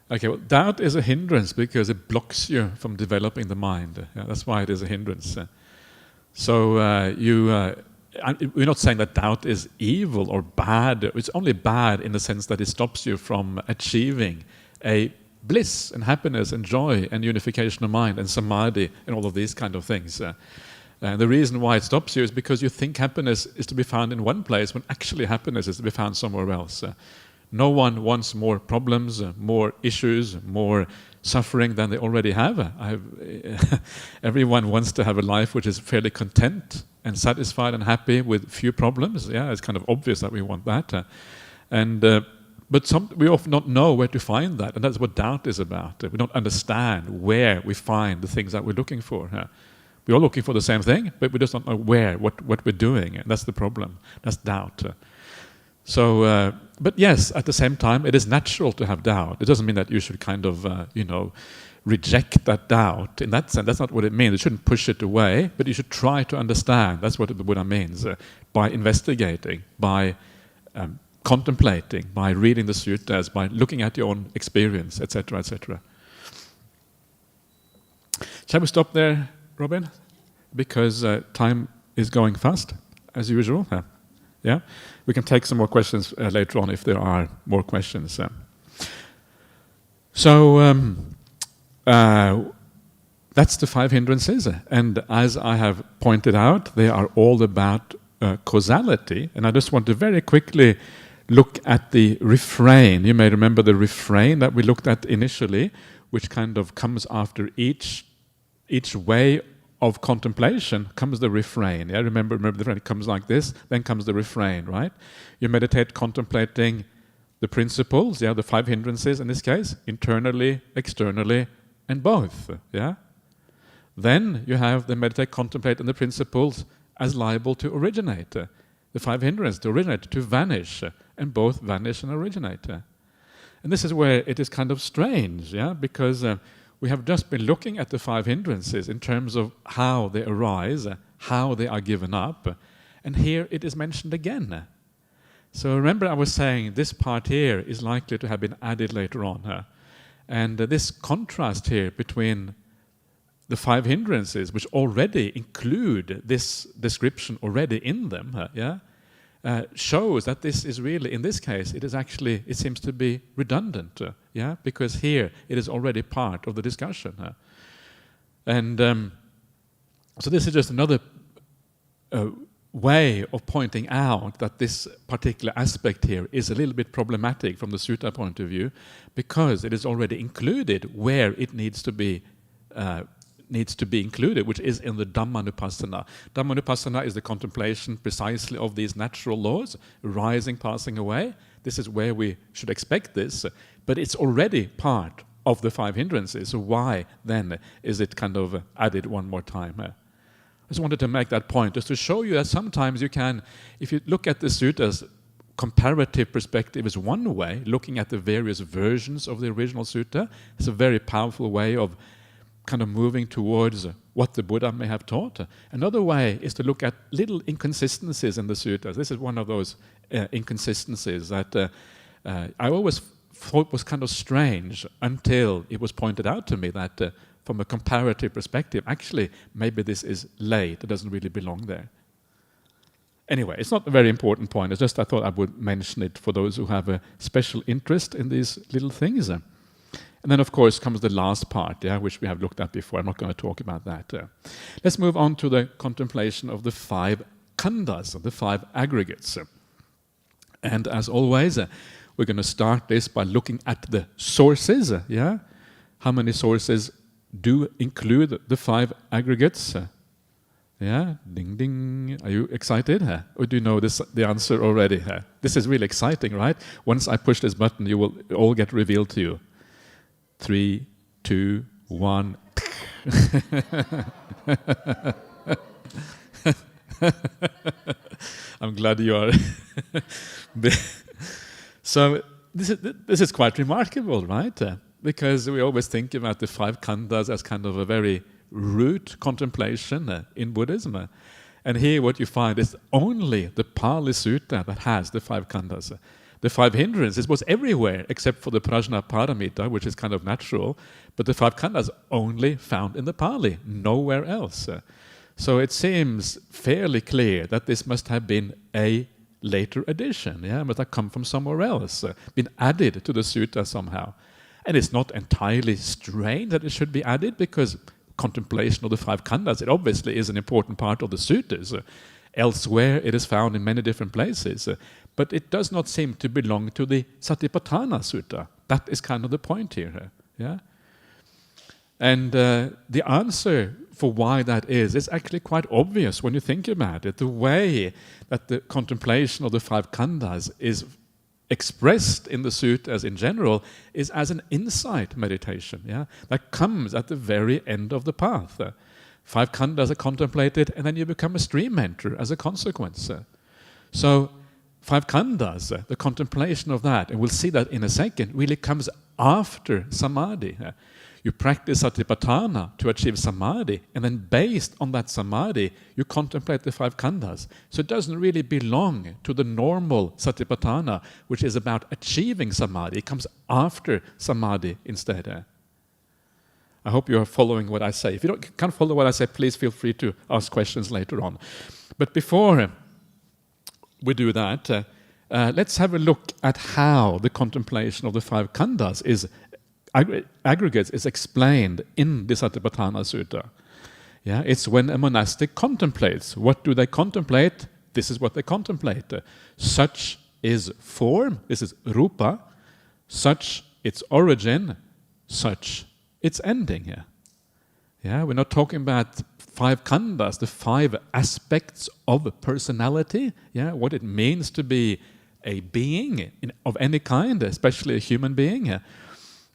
Okay, well, doubt is a hindrance because it blocks you from developing the mind. That's why it is a hindrance. So we're not saying that doubt is evil or bad. It's only bad in the sense that it stops you from achieving a bliss and happiness and joy and unification of mind and samadhi and all of these kind of things. The reason why it stops you is because you think happiness is to be found in one place when actually happiness is to be found somewhere else. No one wants more problems, more issues, more suffering than they already have. Everyone wants to have a life which is fairly content and satisfied and happy with few problems. It's kind of obvious that we want that. And But we often don't know where to find that, and that's what doubt is about. We don't understand where we find the things that we're looking for. We're all looking for the same thing, but we just don't know where, what we're doing, and that's the problem. That's doubt. But yes, at the same time, it is natural to have doubt. It doesn't mean that you should kind of, reject that doubt in that sense. That's not what it means. You shouldn't push it away, but you should try to understand. That's what the Buddha means, by investigating, by contemplating, by reading the suttas, by looking at your own experience, etc., etc. Shall we stop there, Robin? Because time is going fast, as usual. Yeah? We can take some more questions later on if there are more questions. That's the 5 hindrances, and as I have pointed out, they are all about causality, and I just want to very quickly look at the refrain. You may remember the refrain that we looked at initially, which kind of comes after each way of contemplation comes the refrain. Yeah, remember the refrain. It comes like this, then comes the refrain, right? You meditate contemplating the principles, the 5 hindrances in this case, internally, externally, and both. Yeah. Then you have the meditate contemplating the principles as liable to originate. The 5 hindrances to originate, to vanish, and both vanish and originate. And this is where it is kind of strange, because we have just been looking at the 5 hindrances in terms of how they arise, how they are given up, and here it is mentioned again. So remember I was saying this part here is likely to have been added later on. And this contrast here between the 5 hindrances, which already include this description already in them, shows that this is really, in this case, it seems to be redundant, because here it is already part of the discussion. And so this is just another way of pointing out that this particular aspect here is a little bit problematic from the sutta point of view, because it is already included where it needs to be included, which is in the Dhammanupassana. Dhammanupassana is the contemplation precisely of these natural laws, arising, passing away. This is where we should expect this, but it's already part of the 5 hindrances, so why then is it kind of added one more time? I just wanted to make that point, just to show you that sometimes you can, if you look at the suttas, comparative perspective is one way, looking at the various versions of the original sutta. It's a very powerful way of kind of moving towards what the Buddha may have taught. Another way is to look at little inconsistencies in the suttas. This is one of those inconsistencies that I always thought was kind of strange until it was pointed out to me that from a comparative perspective, actually, maybe this is late. It doesn't really belong there. Anyway, it's not a very important point. It's just I thought I would mention it for those who have a special interest in these little things. And then, of course, comes the last part, which we have looked at before. I'm not going to talk about that. Let's move on to the contemplation of the 5 khandhas, the 5 aggregates. And as always, we're going to start this by looking at the sources. How many sources do include the 5 aggregates? Ding ding. Are you excited? Or do you know the answer already? This is really exciting, right? Once I push this button, you will all get revealed to you. 3, 2, 1. I'm glad you are. So this is quite remarkable, right? Because we always think about the 5 khandhas as kind of a very root contemplation in Buddhism. And here what you find is only the Pali Sutta that has the 5 khandhas. The 5 hindrances was everywhere except for the Prajnaparamita, which is kind of natural, but the 5 khandhas only found in the Pali, nowhere else. So it seems fairly clear that this must have been a later addition, must have come from somewhere else, been added to the sutta somehow. And it's not entirely strange that it should be added, because contemplation of the 5 khandhas, it obviously is an important part of the suttas. Elsewhere it is found in many different places, but it does not seem to belong to the Satipatthana Sutta. That is kind of the point here. And the answer for why that is actually quite obvious when you think about it. The way that the contemplation of the 5 khandhas is expressed in the suttas in general is as an insight meditation, that comes at the very end of the path. 5 khandhas are contemplated, and then you become a stream enter as a consequence. So 5 khandhas, the contemplation of that, and we'll see that in a second, really comes after samadhi. You practice Satipatthana to achieve samadhi, and then based on that samadhi, you contemplate the 5 khandhas. So it doesn't really belong to the normal Satipatthana, which is about achieving samadhi. It comes after samadhi instead. I hope you are following what I say. If you can't follow what I say, please feel free to ask questions later on. But before we do that, let's have a look at how the contemplation of the 5 khandhas is aggregates is explained in the Satipatthana Sutta. It's when a monastic contemplates. What do they contemplate? This is what they contemplate. Such is form, this is rupa, such its origin, such its ending. We're not talking about 5 khandhas, the 5 aspects of personality, what it means to be a being of any kind, especially a human being.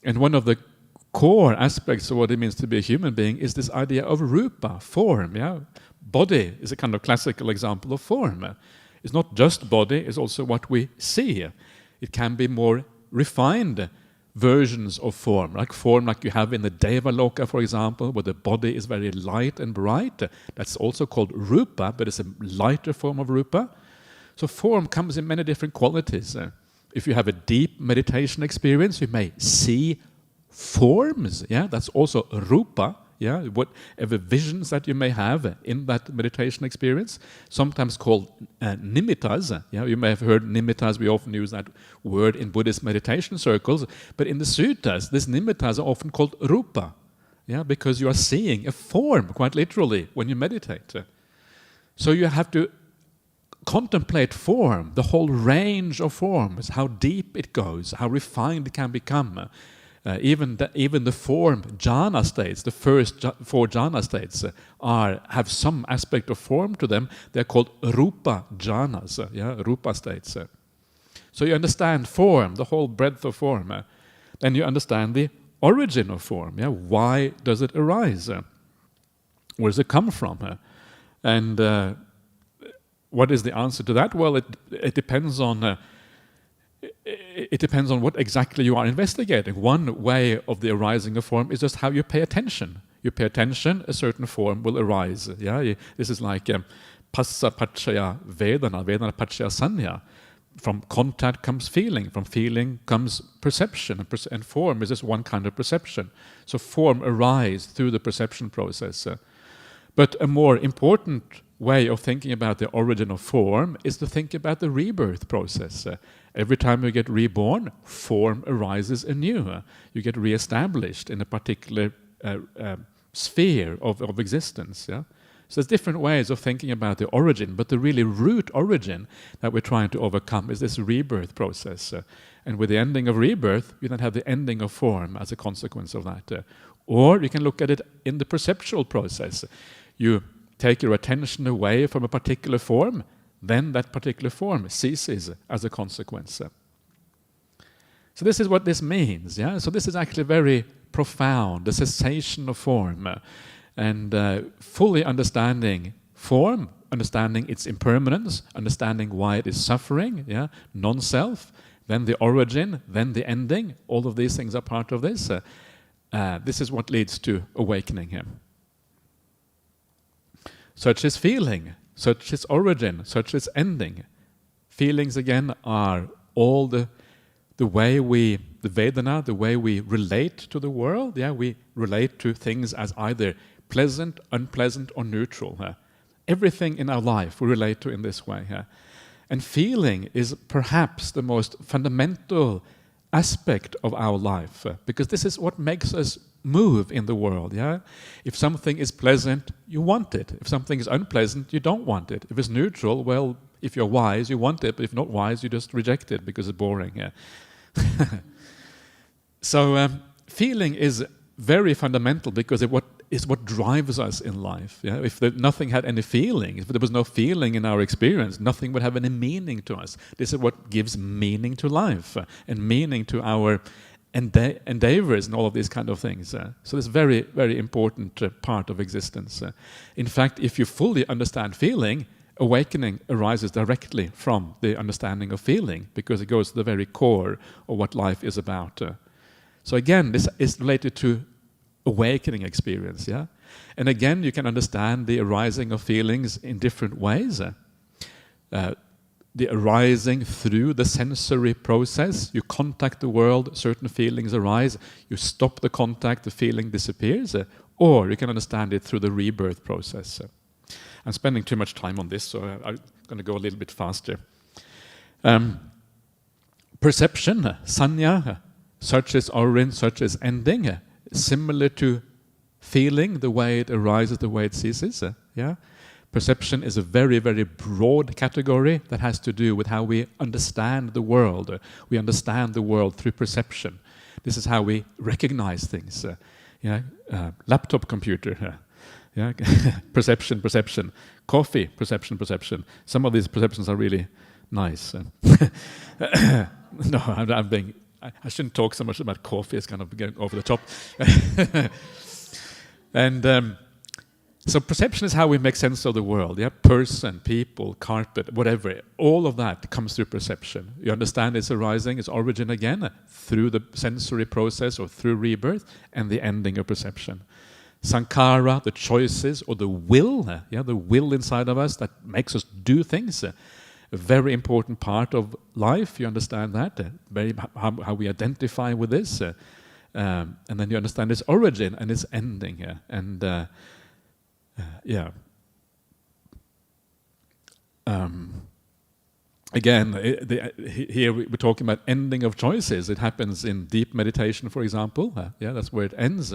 And one of the core aspects of what it means to be a human being is this idea of rupa, form. Body is a kind of classical example of form. It's not just body, it's also what we see. It can be more refined versions of form like you have in the Dhammaloka, for example, where the body is very light and bright. That's also called rupa, but it's a lighter form of rupa. So form comes in many different qualities. If you have a deep meditation experience, you may see forms. That's also rupa. Whatever visions that you may have in that meditation experience, sometimes called nimittas. You may have heard nimittas. We often use that word in Buddhist meditation circles. But in the suttas, these nimittas are often called rupa. Because you are seeing a form, quite literally, when you meditate. So you have to contemplate form, the whole range of forms, how deep it goes, how refined it can become. Even the form jhana states, the first 4 jhana states, have some aspect of form to them. They're called rupa jhanas, rupa states. So you understand form, the whole breadth of form. Then you understand the origin of form. Why does it arise? Where does it come from? And what is the answer to that? Well, it depends on what exactly you are investigating. One way of the arising of form is just how you pay attention. You pay attention, a certain form will arise. This is like passa paccaya vedana, vedana paccaya sanya. From contact comes feeling, from feeling comes perception, and form is just one kind of perception. So form arises through the perception process. But a more important way of thinking about the origin of form is to think about the rebirth process. Every time you get reborn, form arises anew. You get re-established in a particular sphere of existence. So there's different ways of thinking about the origin, but the really root origin that we're trying to overcome is this rebirth process. And with the ending of rebirth, you then have the ending of form as a consequence of that. Or you can look at it in the perceptual process. You take your attention away from a particular form, then that particular form ceases as a consequence. So this is what this means. So this is actually very profound, the cessation of form, and fully understanding form, understanding its impermanence, understanding why it is suffering, non-self, then the origin, then the ending. All of these things are part of this. This is what leads to awakening him. Such is feeling, such is origin, such is ending. Feelings, again, are all the way the Vedana, the way we relate to the world. We relate to things as either pleasant, unpleasant, or neutral. Everything in our life we relate to in this way. And feeling is perhaps the most fundamental aspect of our life, because this is what makes us move in the world. If something is pleasant, you want it. If something is unpleasant, you don't want it. If it's neutral, well, if you're wise, you want it, but if not wise, you just reject it because it's boring. So feeling is very fundamental because is what drives us in life. Yeah? If nothing had any feeling, if there was no feeling in our experience, nothing would have any meaning to us. This is what gives meaning to life and meaning to our endeavors and all of these kind of things. So it's very, very important part of existence. In fact, if you fully understand feeling, awakening arises directly from the understanding of feeling, because it goes to the very core of what life is about. So again, this is related to awakening experience, yeah? And again, you can understand the arising of feelings in different ways. The arising through the sensory process, you contact the world, certain feelings arise, you stop the contact, the feeling disappears, or you can understand it through the rebirth process. I'm spending too much time on this, so I'm going to go a little bit faster. Perception, sanya, such as origin, such as ending, similar to feeling, the way it arises, the way it ceases. Yeah? Perception is a very, very broad category that has to do with how we understand the world. We understand the world through perception. This is how we recognize things. Laptop computer, perception, perception. Coffee, perception. Some of these perceptions are really nice. No, I shouldn't talk so much about coffee. It's kind of getting over the top. And so perception is how we make sense of the world. Yeah, person, people, carpet, whatever. All of that comes through perception. You understand its arising, its origin again, through the sensory process or through rebirth, and the ending of perception. Sankhara, the choices or the will, the will inside of us that makes us do things. A very important part of life, you understand that, how we identify with this, and then you understand its origin and its ending. Again, here we're talking about ending of choices. It happens in deep meditation, for example. That's where it ends.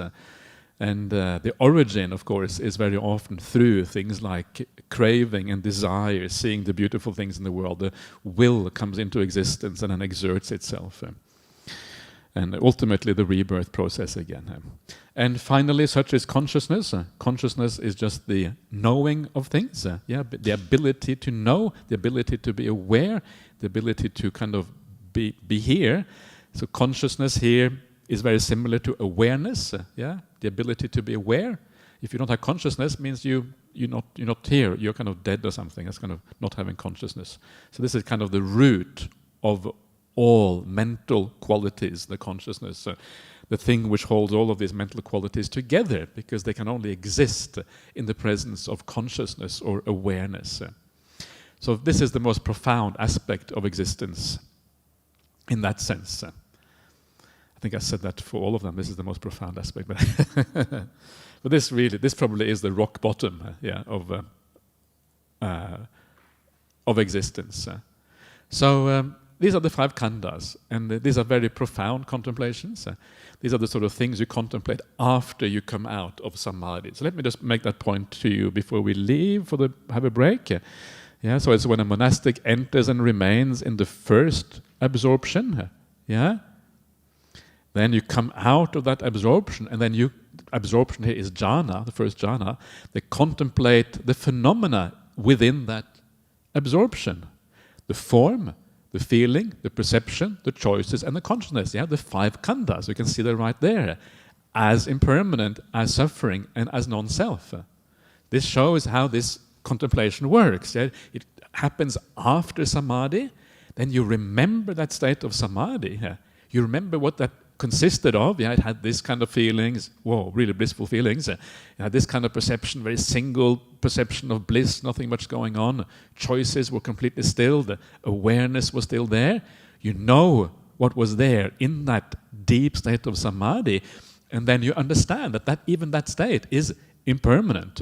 And the origin, of course, is very often through things like craving and desire, seeing the beautiful things in the world. The will comes into existence and then exerts itself. And ultimately the rebirth process again. And finally, such is consciousness. Consciousness is just the knowing of things. The ability to know, the ability to be aware, the ability to kind of be here. So consciousness here is very similar to awareness. The ability to be aware. If you don't have consciousness, means you're not here. You're kind of dead or something. That's kind of not having consciousness. So this is kind of the root of all mental qualities, the consciousness, the thing which holds all of these mental qualities together, because they can only exist in the presence of consciousness or awareness. So this is the most profound aspect of existence in that sense. I think I said that for all of them. This is the most profound aspect. But this probably is the rock bottom of existence. So these are the 5 khandhas, and these are very profound contemplations. These are the sort of things you contemplate after you come out of samadhi. So let me just make that point to you before we leave have a break. So it's when a monastic enters and remains in the first absorption. Then you come out of that absorption, and then absorption here is jhana, the first jhana. They contemplate the phenomena within that absorption. The form, the feeling, the perception, the choices, and the consciousness. The 5 khandhas, you can see that right there, as impermanent, as suffering, and as non-self. This shows how this contemplation works. It happens after samadhi, then you remember that state of samadhi. You remember what that consisted of. It had this kind of feelings, really blissful feelings. It had this kind of perception, very single perception of bliss, nothing much going on. Choices were completely still. The awareness was still there. You know what was there in that deep state of samadhi, and then you understand that even that state is impermanent.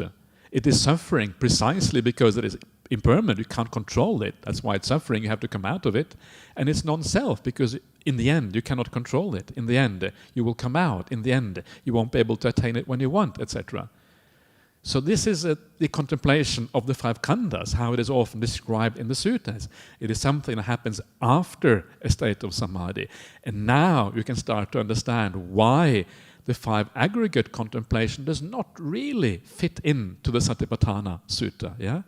It is suffering precisely because it is impermanent. You can't control it. That's why it's suffering. You have to come out of it. And it's non-self, because in the end you cannot control it. In the end you will come out. In the end you won't be able to attain it when you want, etc. So this is the contemplation of the 5 khandhas, how it is often described in the suttas. It is something that happens after a state of samadhi. And now you can start to understand why the 5 aggregate contemplation does not really fit into the Satipatthana Sutta. Yeah?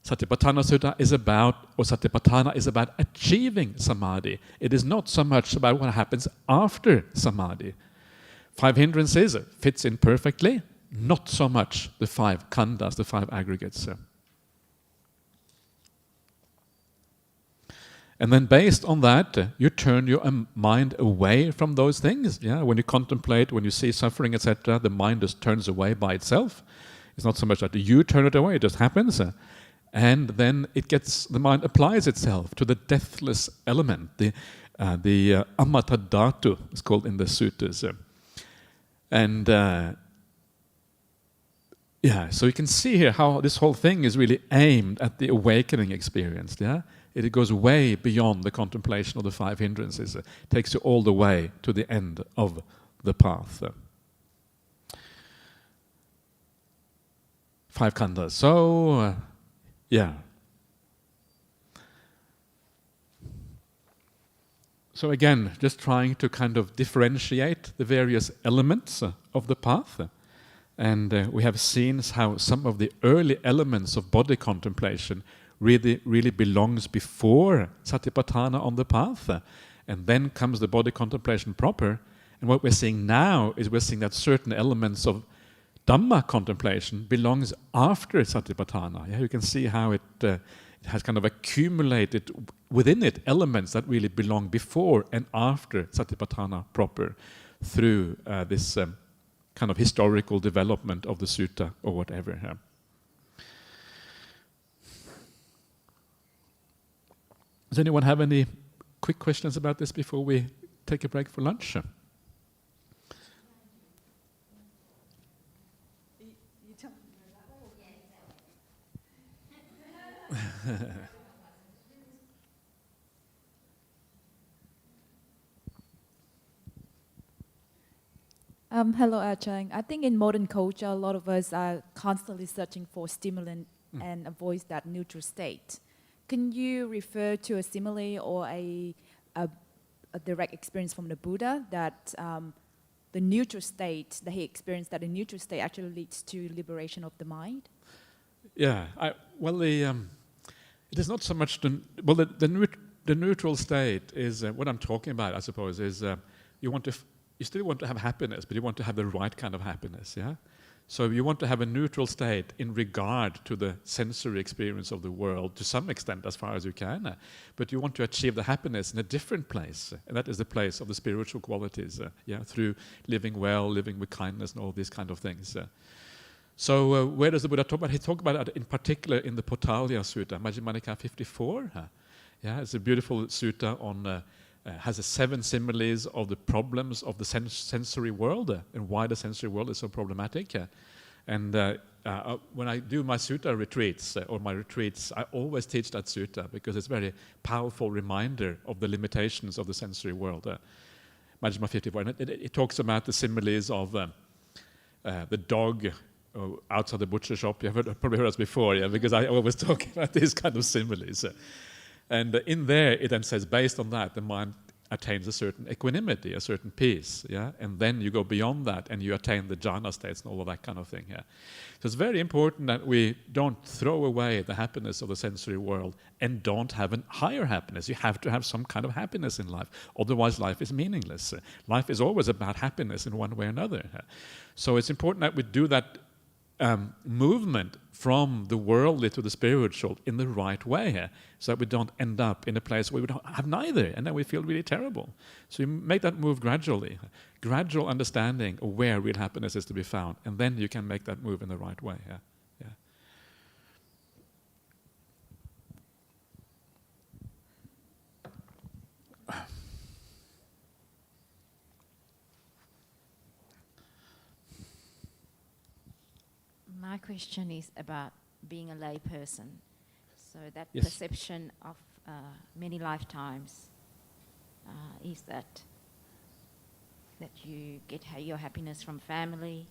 Satipatthana Sutta is Satipatthana is about achieving samadhi. It is not so much about what happens after samadhi. 5 hindrances fits in perfectly, not so much the 5 khandhas, the 5 aggregates. And then based on that, you turn your mind away from those things. Yeah? When you contemplate, when you see suffering, etc., the mind just turns away by itself. It's not so much that you turn it away, it just happens. And then the mind applies itself to the deathless element, the amata dhatu, it's called in the suttas. And so you can see here how this whole thing is really aimed at the awakening experience. Yeah? It goes way beyond the contemplation of the 5 hindrances. It takes you all the way to the end of the path. 5 khandhas. So, So again, just trying to kind of differentiate the various elements of the path. And we have seen how some of the early elements of body contemplation really belongs before Satipatthana on the path. And then comes the body contemplation proper. And what we're seeing now is we're seeing that certain elements of Dhamma contemplation belongs after Satipatthana. Yeah, you can see how it has kind of accumulated within it elements that really belong before and after Satipatthana proper through this kind of historical development of the sutta or whatever. Yeah. Does anyone have any quick questions about this before we take a break for lunch? Hello, Ajahn. I think in modern culture, a lot of us are constantly searching for stimulant and avoid that neutral state. Can you refer to a simile or a direct experience from the Buddha that the neutral state, that he experienced, that the neutral state actually leads to liberation of the mind? Yeah, it is not so much the neutral state is what I'm talking about. I suppose is you still want to have happiness, but you want to have the right kind of happiness. Yeah, so you want to have a neutral state in regard to the sensory experience of the world to some extent, as far as you can. But you want to achieve the happiness in a different place, and that is the place of the spiritual qualities. Through living well, living with kindness, and all these kind of things. So where does the Buddha talk about? He talks about it in particular in the Potalya Sutta, Majjhima Nikaya 54. It's a beautiful sutta on, has 7 similes of the problems of the sensory world and why the sensory world is so problematic. And when I do my sutta retreats, I always teach that sutta because it's a very powerful reminder of the limitations of the sensory world. Majjhima 54. And it talks about the similes of the dog outside the butcher shop. You've probably heard us before, because I always talk about these kind of similes. And in there, it then says, based on that, the mind attains a certain equanimity, a certain peace, and then you go beyond that and you attain the jhana states and all of that kind of thing. So it's very important that we don't throw away the happiness of the sensory world and don't have a higher happiness. You have to have some kind of happiness in life, otherwise life is meaningless. Life is always about happiness in one way or another. So it's important that we do that movement from the worldly to the spiritual in the right way, so that we don't end up in a place where we don't have neither, and then we feel really terrible. So you make that move gradually, gradual understanding of where real happiness is to be found, and then you can make that move in the right way. My question is about being a lay person. So that Yes. perception of many lifetimes is that you get your happiness from family,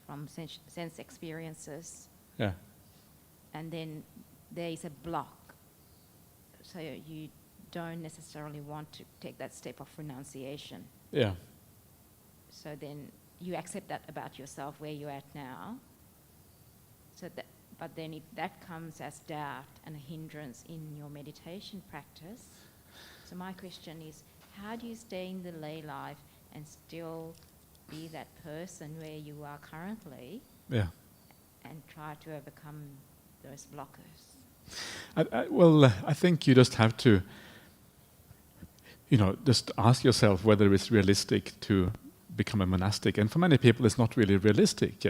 from sense experiences, and then there is a block. So you don't necessarily want to take that step of renunciation. Yeah. So then you accept that about yourself where you're at now. So that, but then if that comes as doubt and a hindrance in your meditation practice, so my question is, how do you stay in the lay life and still be that person where you are currently, and try to overcome those blockers? I think you just have to, just ask yourself whether it's realistic to become a monastic. And for many people, it's not really realistic.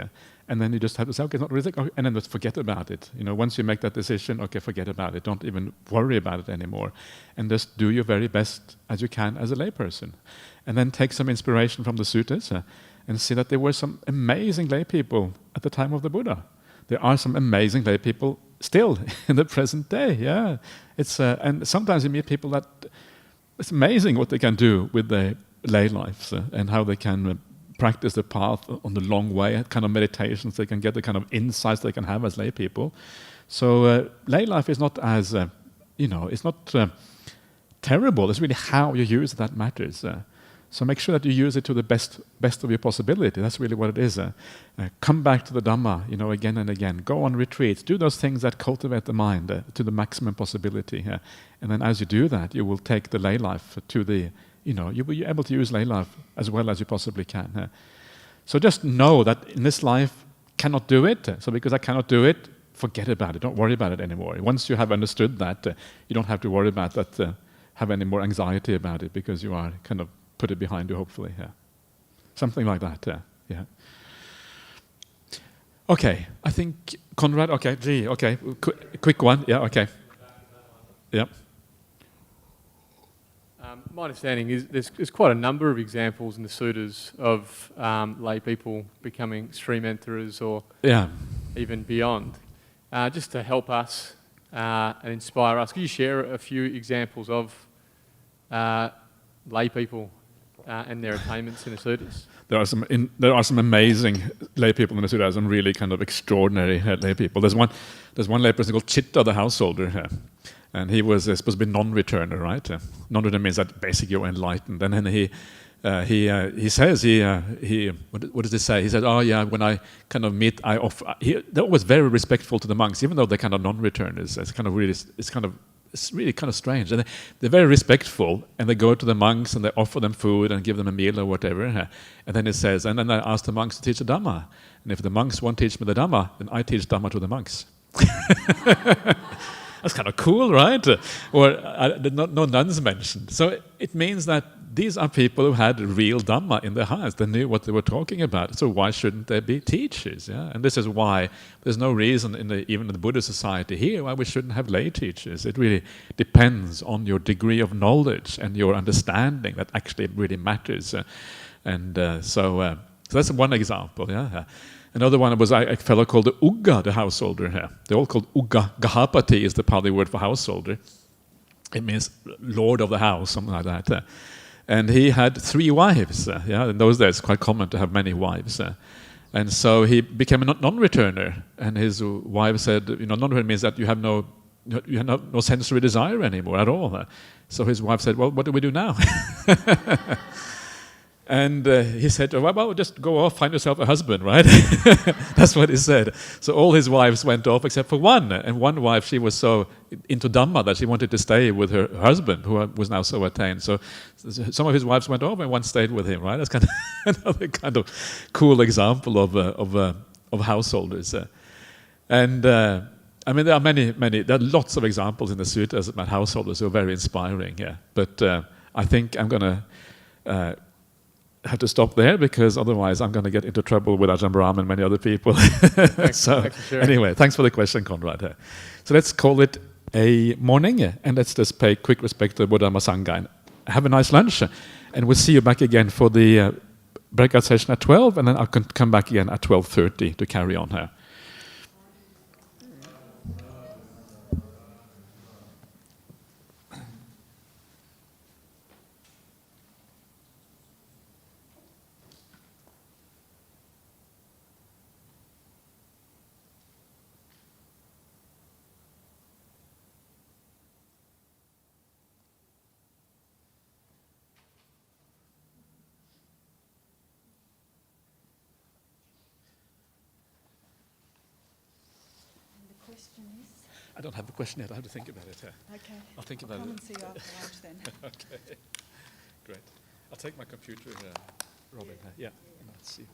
And then you just have to say, okay, it's not realistic, and then just forget about it. Once you make that decision, okay, forget about it. Don't even worry about it anymore. And just do your very best as you can as a layperson. And then take some inspiration from the suttas and see that there were some amazing lay people at the time of the Buddha. There are some amazing lay people still in the present day. Yeah, it's and sometimes you meet people that it's amazing what they can do with their lay lives and how they can practice the path on the long way, kind of meditations they can get, the kind of insights they can have as lay people. So lay life is not as it's not terrible. It's really how you use it that matters. So make sure that you use it to the best of your possibility. That's really what it is. Come back to the Dhamma, again and again. Go on retreats. Do those things that cultivate the mind to the maximum possibility. And then as you do that, you will take the lay life to the, you'll be able to use lay life as well as you possibly can. So just know that in this life, cannot do it. So because I cannot do it, forget about it. Don't worry about it anymore. Once you have understood that, you don't have to worry about that, have any more anxiety about it, because you are kind of put it behind you, hopefully. Something like that. Yeah. Okay, I think Conrad. Okay, G. Okay, quick one. Yeah. Okay. Yeah. My understanding is there's quite a number of examples in the suttas of lay people becoming srimantaras or even beyond. Just to help us and inspire us, could you share a few examples of lay people and their attainments in the suttas? There are some amazing lay people in the Suttas, some really kind of extraordinary lay people. There's one lay person called Chitta, the householder, and he was supposed to be non-returner, right? Non-returner means that basically you're enlightened. And then he says what does he say? He says, when I kind of meet, I offer. They're always very respectful to the monks, even though they're kind of non-returners. It's really kind of strange. And they're very respectful, and they go to the monks and they offer them food and give them a meal or whatever. And then it says, and then I ask the monks to teach the Dhamma. And if the monks won't teach me the Dhamma, then I teach Dhamma to the monks. That's kind of cool, right? Or no nuns mentioned. So it means that these are people who had real Dhamma in their hearts. They knew what they were talking about. So why shouldn't there be teachers? Yeah? And this is why there's no reason, even in the Buddhist society here, why we shouldn't have lay teachers. It really depends on your degree of knowledge and your understanding that actually really matters. So that's one example. Yeah. Another one was a fellow called the Ugga, the householder. They're all called Ugga. Gahapati is the Pali word for householder. It means lord of the house, something like that. And he had 3 wives. In those days, it's quite common to have many wives. And so he became a non-returner. And his wife said, non-returner means that you have no sensory desire anymore at all. So his wife said, well, what do we do now? And he said, well, just go off, find yourself a husband, right? That's what he said. So all his wives went off except for one. And one wife, she was so into Dhamma that she wanted to stay with her husband, who was now so attained. So some of his wives went off and one stayed with him, right? That's kind of another kind of cool example of householders. There are there are lots of examples in the suttas about householders who are very inspiring. But I think I'm going to have to stop there, because otherwise I'm going to get into trouble with Ajahn Brahmali and many other people. Anyway, thanks for the question, Conrad. So let's call it a morning, and let's just pay quick respect to Buddha Sangha and have a nice lunch. And we'll see you back again for the breakout session at 12, and then I'll come back again at 12:30 to carry on here. question is? I don't have the question yet. I have to think about it. Okay. I'll think I'll about come it. and see you after lunch then. Okay. Great. I'll take my computer here, Robin. Yeah. Let's see.